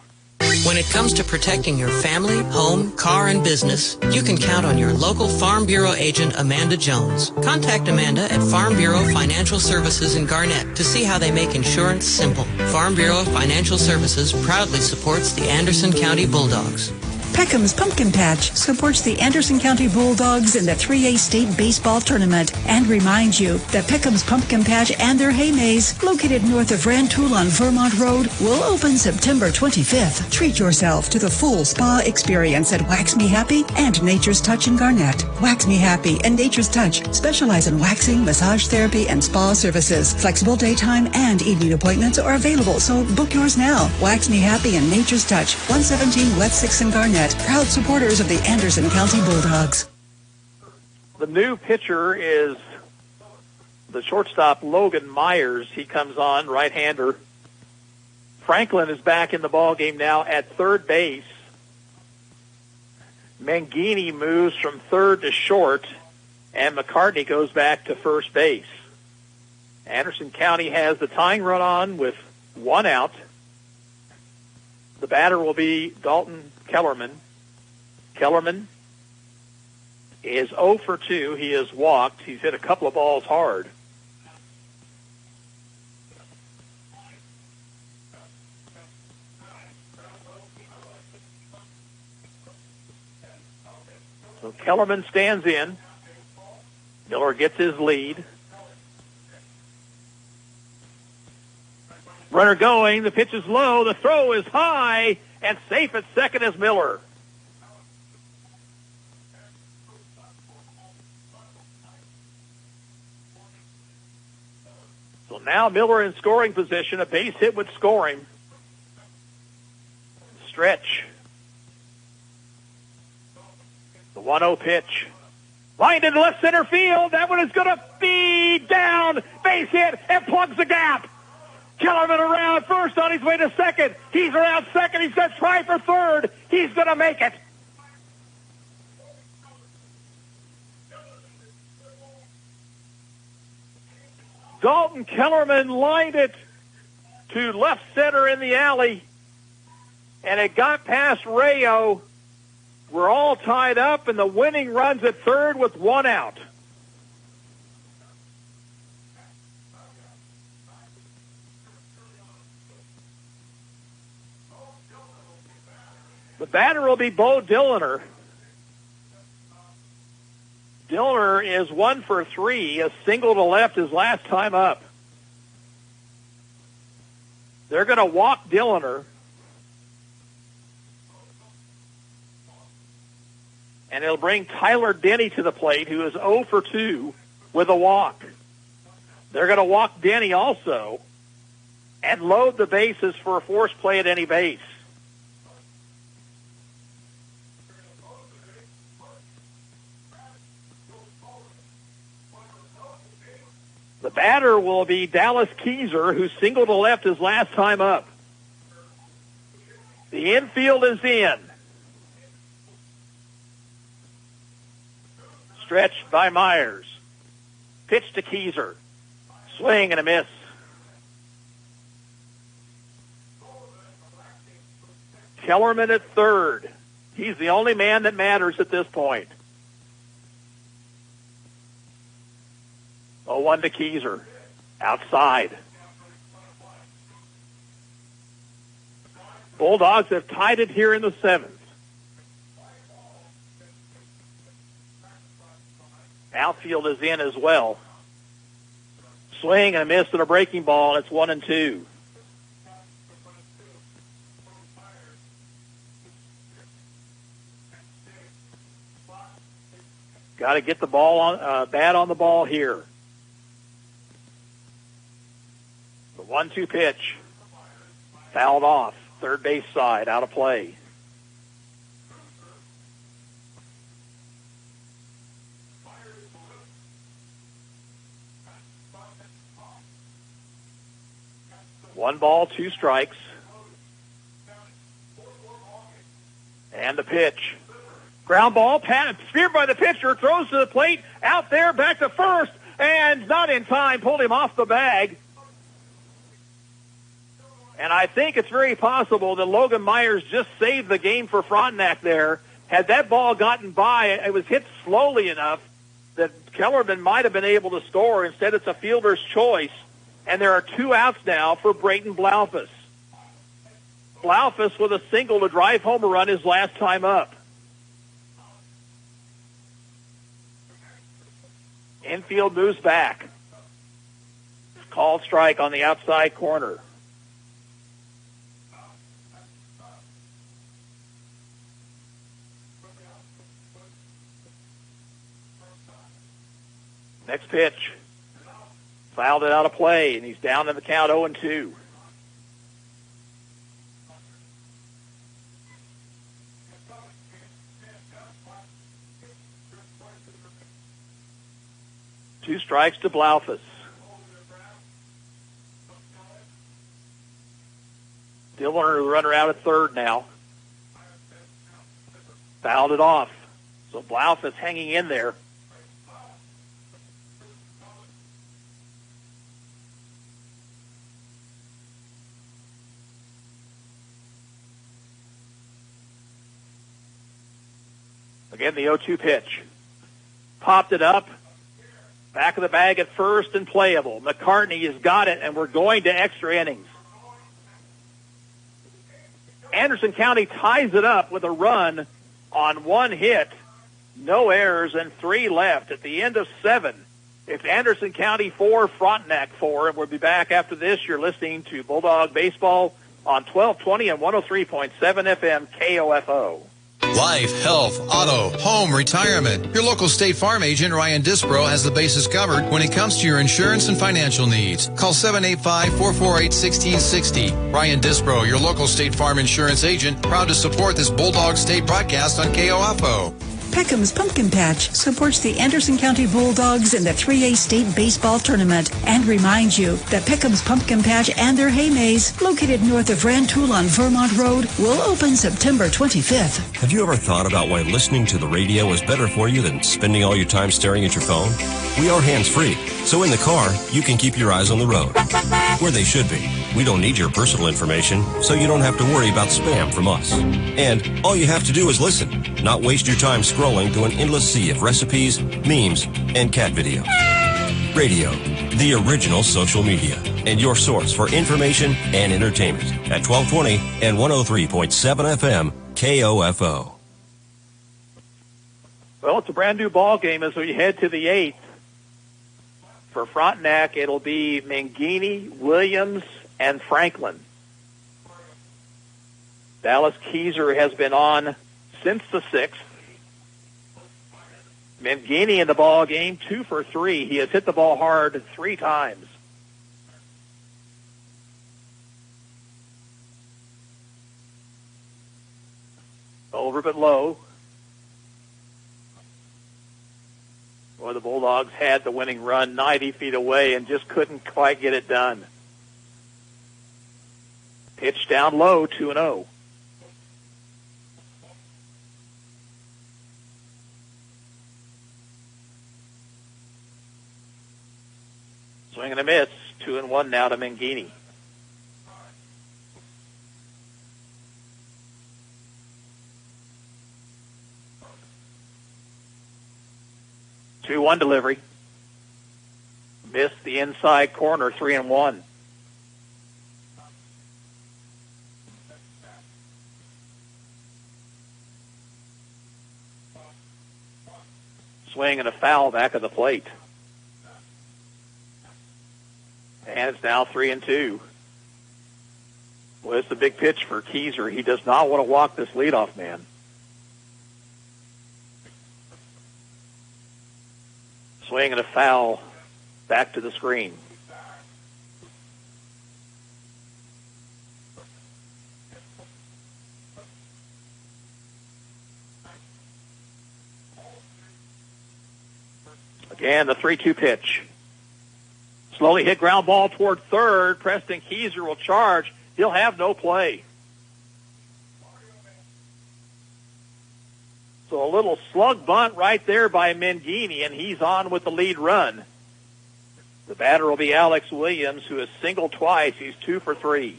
[SPEAKER 6] When it comes to protecting your family, home, car, and business, you can count on your local Farm Bureau agent, Amanda Jones. Contact Amanda at Farm Bureau Financial Services in Garnett to see how they make insurance simple. Farm Bureau Financial Services proudly supports the Anderson County Bulldogs.
[SPEAKER 7] Peckham's Pumpkin Patch supports the Anderson County Bulldogs in the 3A State Baseball Tournament and reminds you that Peckham's Pumpkin Patch and their hay maze, located north of Rantoul on Vermont Road, will open September 25th. Treat yourself to the full spa experience at Wax Me Happy and Nature's Touch in Garnett. Wax Me Happy and Nature's Touch specialize in waxing, massage therapy, and spa services. Flexible daytime and evening appointments are available, so book yours now. Wax Me Happy and Nature's Touch, 117 West 6th in Garnett. Proud supporters of the Anderson County Bulldogs.
[SPEAKER 1] The new pitcher is the shortstop, Logan Myers. He comes on, right-hander. Franklin is back in the ball game now at third base. Mangini moves from third to short, and McCartney goes back to first base. Anderson County has the tying run on with one out. The batter will be Dalton Kellerman. Kellerman is 0 for 2. He has walked. He's hit a couple of balls hard. So Kellerman stands in. Miller gets his lead. Runner going. The pitch is low. The throw is high. And safe at second is Miller. So now Miller in scoring position. A base hit would score him. Stretch. The 1-0 pitch. Lined into left center field. That one is going to be down. Base hit and plugs the gap. Kellerman around first on his way to second. He's around second. He's going to try for third. He's going to make it. Dalton Kellerman lined it to left center in the alley, and it got past Rayo. We're all tied up, and the winning run's at third with one out. The batter will be Bo Dillner. Dillner is 1 for 3, a single to left his last time up. They're going to walk Dillner. And it'll bring Tyler Denny to the plate, who is 0 for 2 with a walk. They're going to walk Denny also and load the bases for a force play at any base. The batter will be Dallas Keyser, who singled to left his last time up. The infield is in. Stretched by Myers. Pitch to Keyser. Swing and a miss. Kellerman at third. He's the only man that matters at this point. 0-1 to Keyser. Outside. Bulldogs have tied it here in the seventh. Outfield is in as well. Swing and a miss and a breaking ball, and it's 1-2. Got to get the ball on, bat on the ball here. The 1-2 pitch. Fouled off. Third base side, out of play. One ball, two strikes. And the pitch. Ground ball, speared by the pitcher, throws to the plate, out there, back to first, and not in time, pulled him off the bag. And I think it's very possible that Logan Myers just saved the game for Frontenac there. Had that ball gotten by, it was hit slowly enough that Kellerman might have been able to score. Instead, it's a fielder's choice. And there are two outs now for Brayton Blaufus. Blaufus with a single to drive home a run his last time up. Infield moves back. Called strike on the outside corner. Next pitch. Fouled it out of play, and he's down in the count 0-2. Two strikes to Blaufus. Dillner, the runner out at third now. Fouled it off. So Blouse is hanging in there. Again, the 0-2 pitch. Popped it up. Back of the bag at first and playable. McCartney has got it, and we're going to extra innings. Anderson County ties it up with a run on one hit, no errors, and 3 left at the end of 7. It's Anderson County 4, Frontenac 4, and we'll be back after this. You're listening to Bulldog Baseball on 1220 and 103.7 FM KOFO.
[SPEAKER 5] Life, health, auto, home, retirement. Your local State Farm agent, Ryan Disbro, has the bases covered when it comes to your insurance and financial needs. Call 785-448-1660. Ryan Disbro, your local State Farm insurance agent, proud to support this Bulldog State broadcast on KOFO.
[SPEAKER 7] Peckham's Pumpkin Patch supports the Anderson County Bulldogs in the 3A State Baseball Tournament and reminds you that Peckham's Pumpkin Patch and their hay maze, located north of Rantoul on Vermont Road, will open September 25th.
[SPEAKER 4] Have you ever thought about why listening to the radio is better for you than spending all your time staring at your phone? We are hands-free, so in the car, you can keep your eyes on the road, where they should be. We don't need your personal information, so you don't have to worry about spam from us. And all you have to do is listen, not waste your time scrolling through an endless sea of recipes, memes, and cat videos. Radio, the original social media, and your source for information and entertainment at 1220 and 103.7 FM KOFO.
[SPEAKER 1] Well, it's a brand new ball game as we head to the 8th. For Frontenac, it'll be Mangini, Williams, and Franklin. Dallas Keyser has been on since the 6th. Mangini in the ball game, 2 for 3. He has hit the ball hard 3 times. Over but low. Well, the Bulldogs had the winning run 90 feet away and just couldn't quite get it done. Pitch down low, 2-0. Swing and a miss, 2-1 now to Mangini. Two-one delivery. Missed the inside corner, 3-1. Swing and a foul back of the plate. And it's now 3-2. Well, it's the big pitch for Keyser. He does not want to walk this leadoff man. Swing and a foul back to the screen. Again, the 3-2 pitch. Slowly hit ground ball toward third. Preston Keyser will charge. He'll have no play. So a little slug bunt right there by Mangini, and he's on with the lead run. The batter will be Alex Williams, who has singled twice. He's 2 for 3.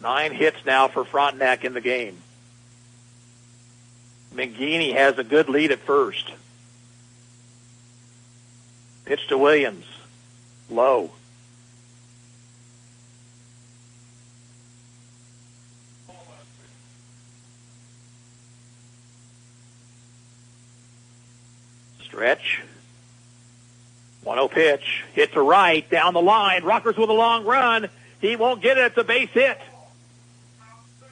[SPEAKER 1] Nine hits now for Frontenac in the game. Mangini has a good lead at first. Pitch to Williams. Low. Stretch. 1-0 pitch. Hit to right. Down the line. Rockers with a long run. He won't get it. It's a base hit.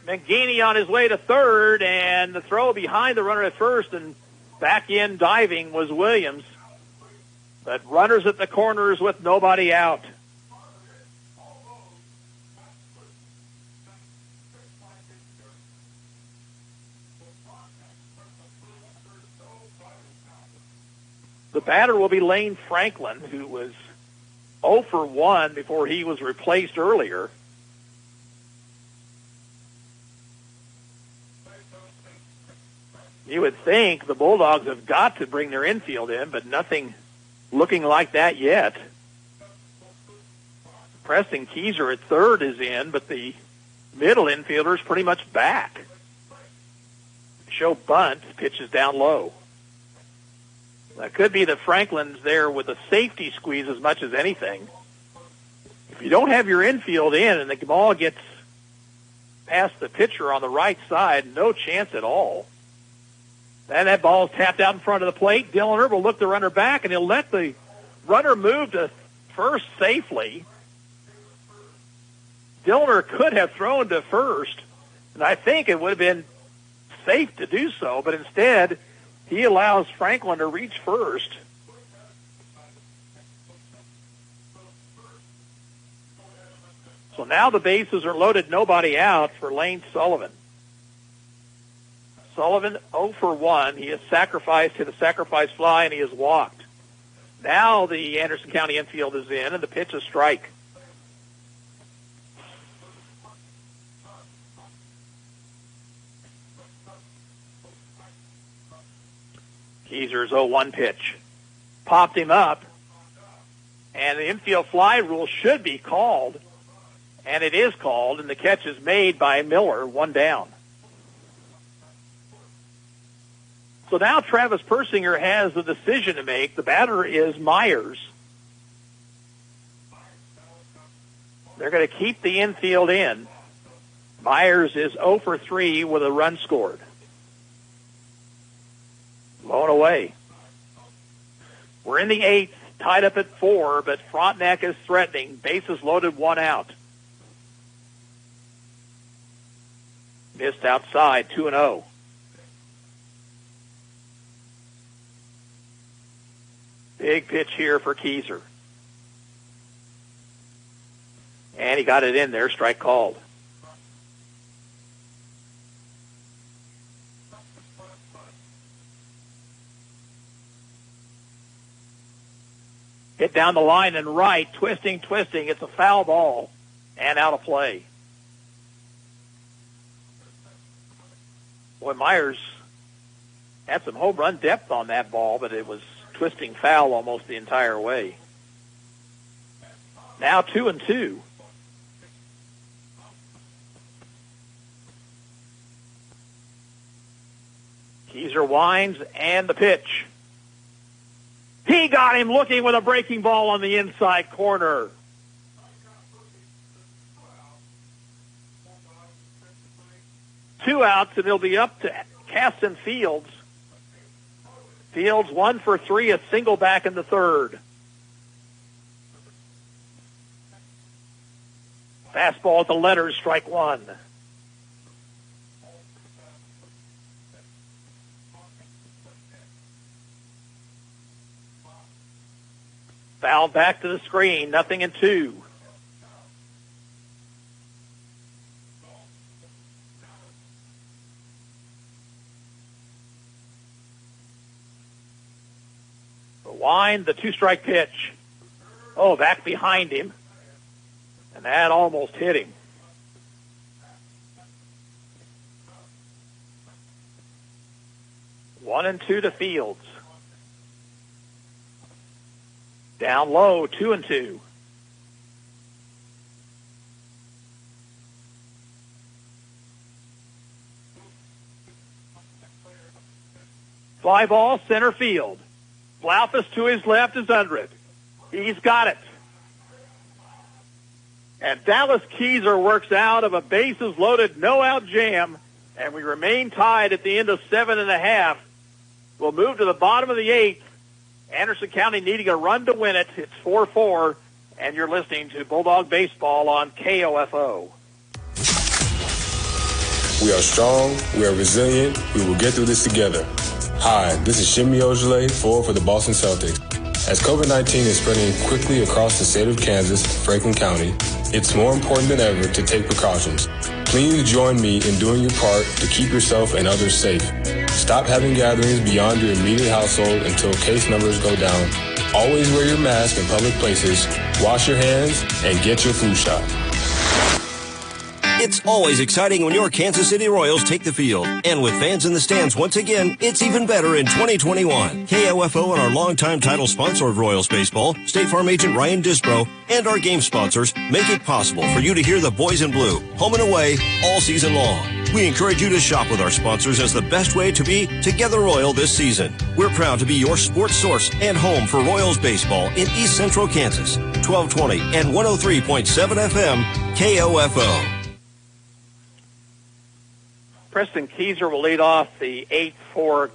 [SPEAKER 1] Mangini on his way to third, and the throw behind the runner at first, and back in diving was Williams. But runners at the corners with nobody out. The batter will be Lane Franklin, who was 0 for 1 before he was replaced earlier. You would think the Bulldogs have got to bring their infield in, but nothing looking like that yet. Preston Keyser at third is in, but the middle infielder is pretty much back. Show bunt, pitches down low. That could be that Franklin's there with a safety squeeze as much as anything. If you don't have your infield in and the ball gets past the pitcher on the right side, no chance at all. Then that ball is tapped out in front of the plate. Dylan Erb will look the runner back, and he'll let the runner move to first safely. Dillner could have thrown to first, and I think it would have been safe to do so, but instead he allows Franklin to reach first. So now the bases are loaded, nobody out for Lane Sullivan. Sullivan 0 for 1. He has sacrificed, hit a sacrifice fly, and he has walked. Now the Anderson County infield is in, and the pitch is strike. Keyser's 0-1 pitch. Popped him up, and the infield fly rule should be called, and it is called, and the catch is made by Miller, one down. So now Travis Persinger has the decision to make. The batter is Myers. They're going to keep the infield in. Myers is 0 for 3 with a run scored. Low and away. We're in the 8th, tied up at 4, but Frontenac is threatening. Bases loaded, 1 out. Missed outside, 2-0. Big pitch here for Keyser. And he got it in there, strike called. Hit down the line and right, twisting. It's a foul ball and out of play. Boy, Myers had some home run depth on that ball, but it was twisting foul almost the entire way. Now 2-2. Keyser winds and the pitch. He got him looking with a breaking ball on the inside corner. Two outs, and it'll be up to Caston Fields. Fields 1 for 3, a single back in the third. Fastball at the letters, strike 1. Foul back to the screen, 0-2. The wind, the 2-strike pitch. Oh, back behind him. And that almost hit him. One and 2 to Fields. Down low, 2-2. Fly ball, center field. Blaufus to his left is under it. He's got it. And Dallas Keyser works out of a bases-loaded, no-out jam, and we remain tied at the end of 7.5. We'll move to the bottom of the 8th. Anderson County needing a run to win it. It's 4-4, and you're listening to Bulldog Baseball on KOFO.
[SPEAKER 10] We are strong, we are resilient, we will get through this together. Hi, this is Shimmy Ojale, forward for the Boston Celtics. As COVID-19 is spreading quickly across the state of Kansas, Franklin County, it's more important than ever to take precautions. Please join me in doing your part to keep yourself and others safe. Stop having gatherings beyond your immediate household until case numbers go down. Always wear your mask in public places, wash your hands, and get your flu shot.
[SPEAKER 4] It's always exciting when your Kansas City Royals take the field. And with fans in the stands once again, it's even better in 2021. KOFO and our longtime title sponsor of Royals baseball, State Farm agent Ryan Disbro, and our game sponsors make it possible for you to hear the boys in blue, home and away, all season long. We encourage you to shop with our sponsors as the best way to be Together Royal this season. We're proud to be your sports source and home for Royals baseball in East Central Kansas. 1220 and 103.7 FM, KOFO.
[SPEAKER 1] Preston Keyser will lead off the 8th for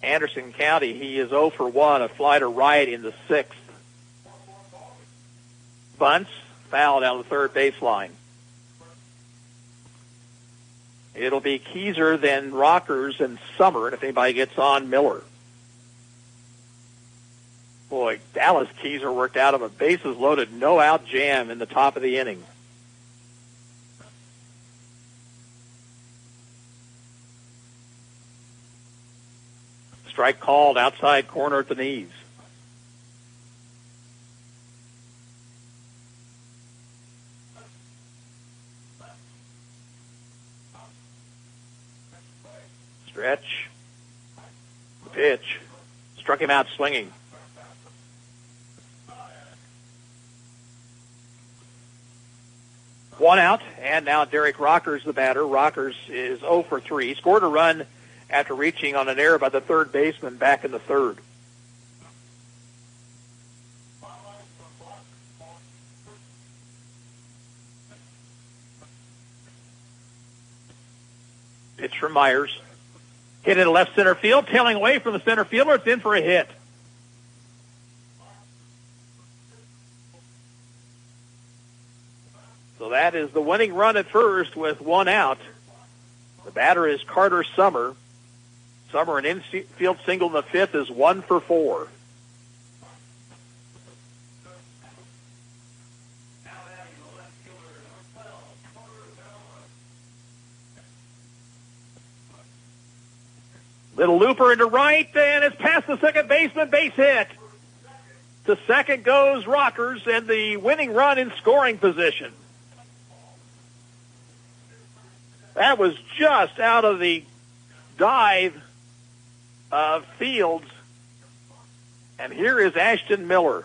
[SPEAKER 1] Anderson County. He is 0 for 1, a fly to right in the 6th. Bunts, foul down the third baseline. It'll be Keyser, then Rockers, and Summer, and if anybody gets on, Miller. Boy, Dallas Keyser worked out of a bases-loaded, no-out jam in the top of the inning. Strike called outside corner at the knees. Stretch. Pitch. Struck him out swinging. One out, and now Derek Rockers, the batter. Rockers is 0 for 3. Scored a run after reaching on an error by the third baseman back in the third. Pitch from Myers. Hit into left center field, tailing away from the center fielder. It's in for a hit. So that is the winning run at first with one out. The batter is Carter Summer. Summer, an infield single in the 5th, is 1 for 4. Little looper into right, and it's past the second baseman, base hit. To second goes Rockers, and the winning run in scoring position. That was just out of the dive of Fields. And here is Ashton Miller.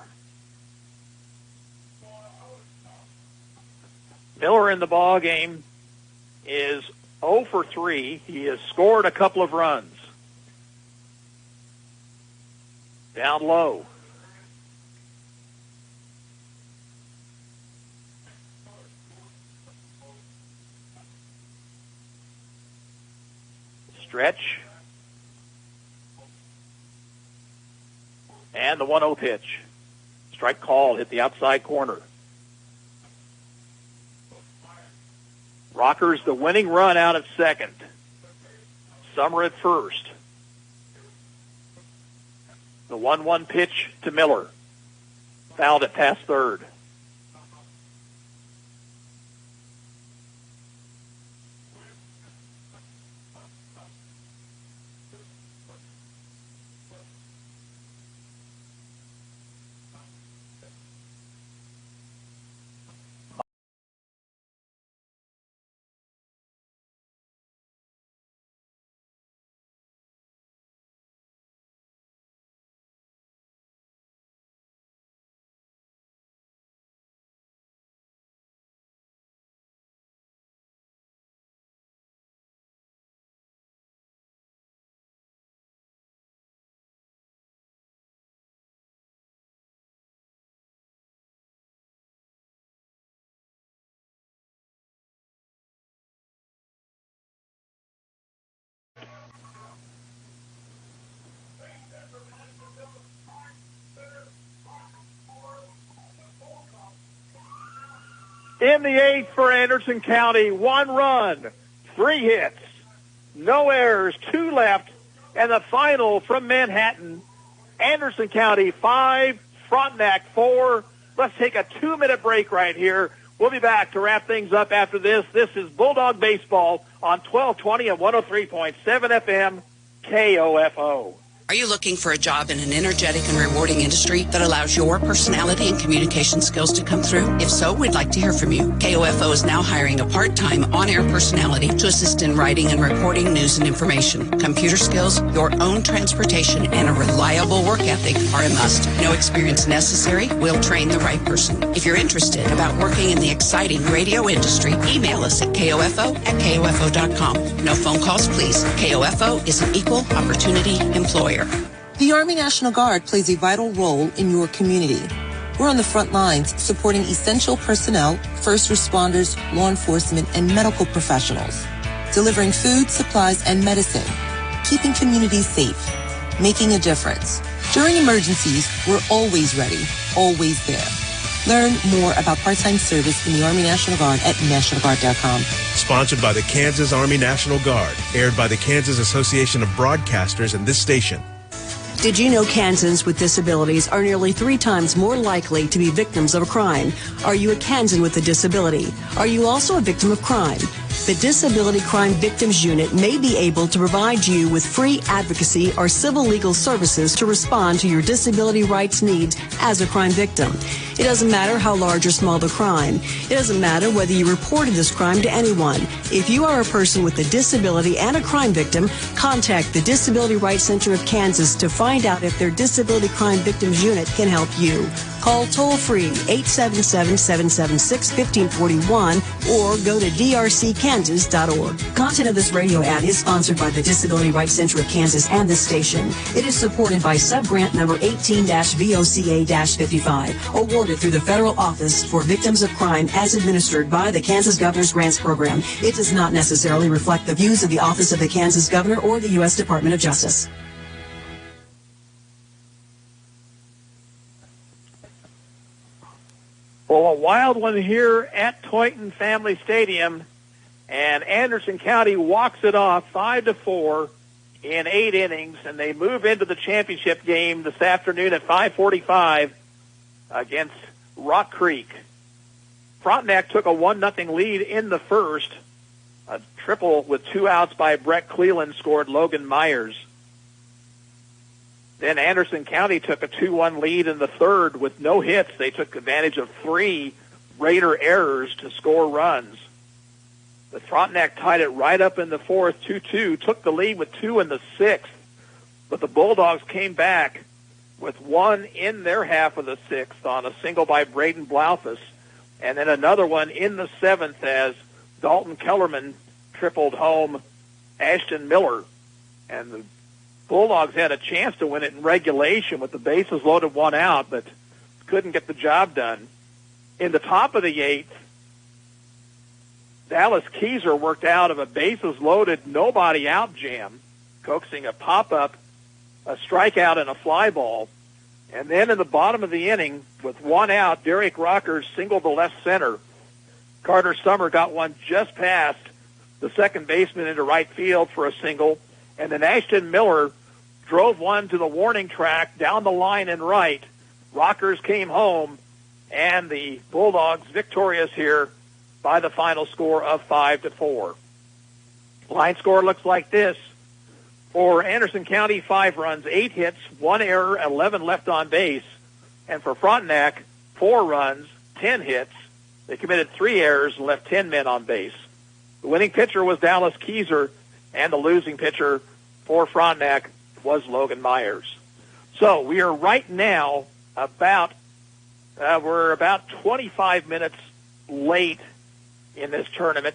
[SPEAKER 1] Miller in the ball game is 0 for 3. He has scored a couple of runs. Down low. Stretch. And the 1-0 pitch. Strike called, hit the outside corner. Rockers the winning run out at second. Summer at first. The 1-1 pitch to Miller. Fouled it past third. In the 8th for Anderson County, 1 run, 3 hits, no errors, 2 left, and the final from Manhattan, Anderson County 5, Frontenac 4. Let's take a 2-minute break right here. We'll be back to wrap things up after this. This is Bulldog Baseball on 1220 and 103.7 FM, KOFO.
[SPEAKER 11] Are you looking for a job in an energetic and rewarding industry that allows your personality and communication skills to come through? If so, we'd like to hear from you. KOFO is now hiring a part-time on-air personality to assist in writing and reporting news and information. Computer skills, your own transportation, and a reliable work ethic are a must. No experience necessary. We'll train the right person. If you're interested about working in the exciting radio industry, email us at KOFO@KOFO.com. No phone calls, please. KOFO is an equal opportunity employer.
[SPEAKER 12] The Army National Guard plays a vital role in your community. We're on the front lines supporting essential personnel, first responders, law enforcement, and medical professionals, delivering food, supplies, and medicine, keeping communities safe, making a difference. During emergencies, we're always ready, always there. Learn more about part-time service in the Army National Guard at NationalGuard.com.
[SPEAKER 13] Sponsored by the Kansas Army National Guard. Aired by the Kansas Association of Broadcasters and this station.
[SPEAKER 8] Did you know Kansans with disabilities are nearly 3 times more likely to be victims of a crime? Are you a Kansan with a disability? Are you also a victim of crime? The Disability Crime Victims Unit may be able to provide you with free advocacy or civil legal services to respond to your disability rights needs as a crime victim. It doesn't matter how large or small the crime. It doesn't matter whether you reported this crime to anyone. If you are a person with a disability and a crime victim, contact the Disability Rights Center of Kansas to find out if their Disability Crime Victims Unit can help you. Call toll-free 877-776-1541 or go to drckansas.org. Content of this radio ad is sponsored by the Disability Rights Center of Kansas and this station. It is supported by subgrant number 18-VOCA-55, awarded through the Federal Office for Victims of Crime as administered by the Kansas Governor's Grants Program. It does not necessarily reflect the views of the Office of the Kansas Governor or the U.S. Department of Justice.
[SPEAKER 1] Well, a wild one here at Toyton Family Stadium, and Anderson County walks it off 5-4 in 8 innings, and they move into the championship game this afternoon at 5:45 against Rock Creek. Frontenac took a 1-0 lead in the first. A triple with 2 outs by Brett Cleland scored Logan Myers. Then Anderson County took a 2-1 lead in the third with no hits. They took advantage of 3 Raider errors to score runs. But Frontenac tied it right up in the fourth, 2-2, took the lead with 2 in the sixth. But the Bulldogs came back with 1 in their half of the sixth on a single by Braden Blaufus, and then another one in the seventh as Dalton Kellerman tripled home Ashton Miller. And the Bulldogs had a chance to win it in regulation with the bases loaded, 1 out, but couldn't get the job done. In the top of the 8th, Dallas Keyser worked out of a bases loaded, nobody out jam, coaxing a pop-up, a strikeout, and a fly ball. And then in the bottom of the inning, with 1 out, Derek Rockers singled to left center. Carter Summer got one just past the second baseman into right field for a single. And then Ashton Miller drove one to the warning track down the line and right. Rockers came home, and the Bulldogs victorious here by the final score of 5-4. Line score looks like this. For Anderson County, 5 runs, 8 hits, 1 error, 11 left on base. And for Frontenac, 4 runs, 10 hits. They committed 3 errors and left 10 men on base. The winning pitcher was Dallas Keyser, and the losing pitcher for Frontenac was Logan Myers. So we are right now we're about 25 minutes late in this tournament.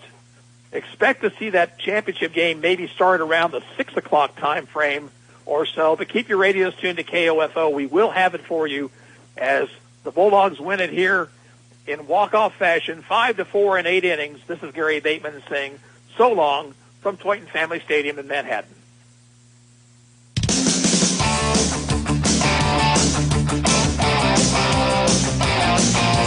[SPEAKER 1] Expect to see that championship game maybe start around the 6 o'clock time frame or so, but keep your radios tuned to KOFO. We will have it for you as the Bulldogs win it here in walk-off fashion, 5-4 in 8 innings. This is Gary Bateman saying so long from Toyton Family Stadium in Manhattan.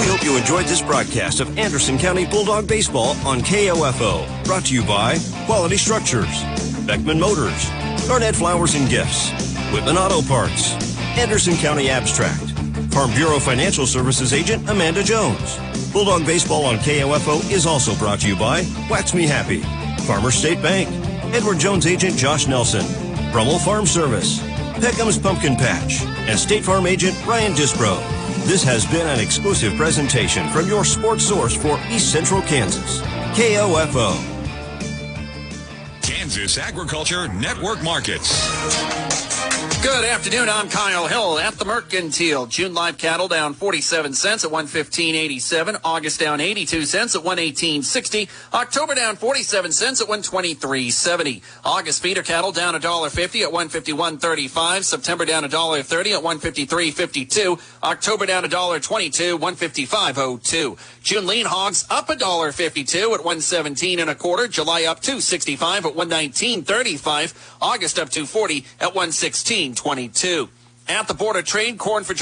[SPEAKER 4] We hope you enjoyed this broadcast of Anderson County Bulldog Baseball on KOFO. Brought to you by Quality Structures, Beckman Motors, Garnett Flowers and Gifts, Whitman Auto Parts, Anderson County Abstract, Farm Bureau Financial Services Agent Amanda Jones. Bulldog Baseball on KOFO is also brought to you by Wax Me Happy, Farmer State Bank, Edward Jones Agent Josh Nelson, Brummel Farm Service, Peckham's Pumpkin Patch, and State Farm agent Ryan Disbro. This has been an exclusive presentation from your sports source for East Central Kansas, KOFO.
[SPEAKER 14] Kansas Agriculture Network Markets.
[SPEAKER 15] Good afternoon. I'm Kyle Hill at the Mercantile. June live cattle down 47 cents at 115.87. August down 82 cents at 118.60. October down 47 cents at 123.70. August feeder cattle down $1.50 at 151.35. September down $1.30 at 153.52. October down $1.22, 155.02. June lean hogs up $1.52 at 117.25. July up $2.65 at 119.35. August up $2.40 at 116.22. At the Board of Trade, corn for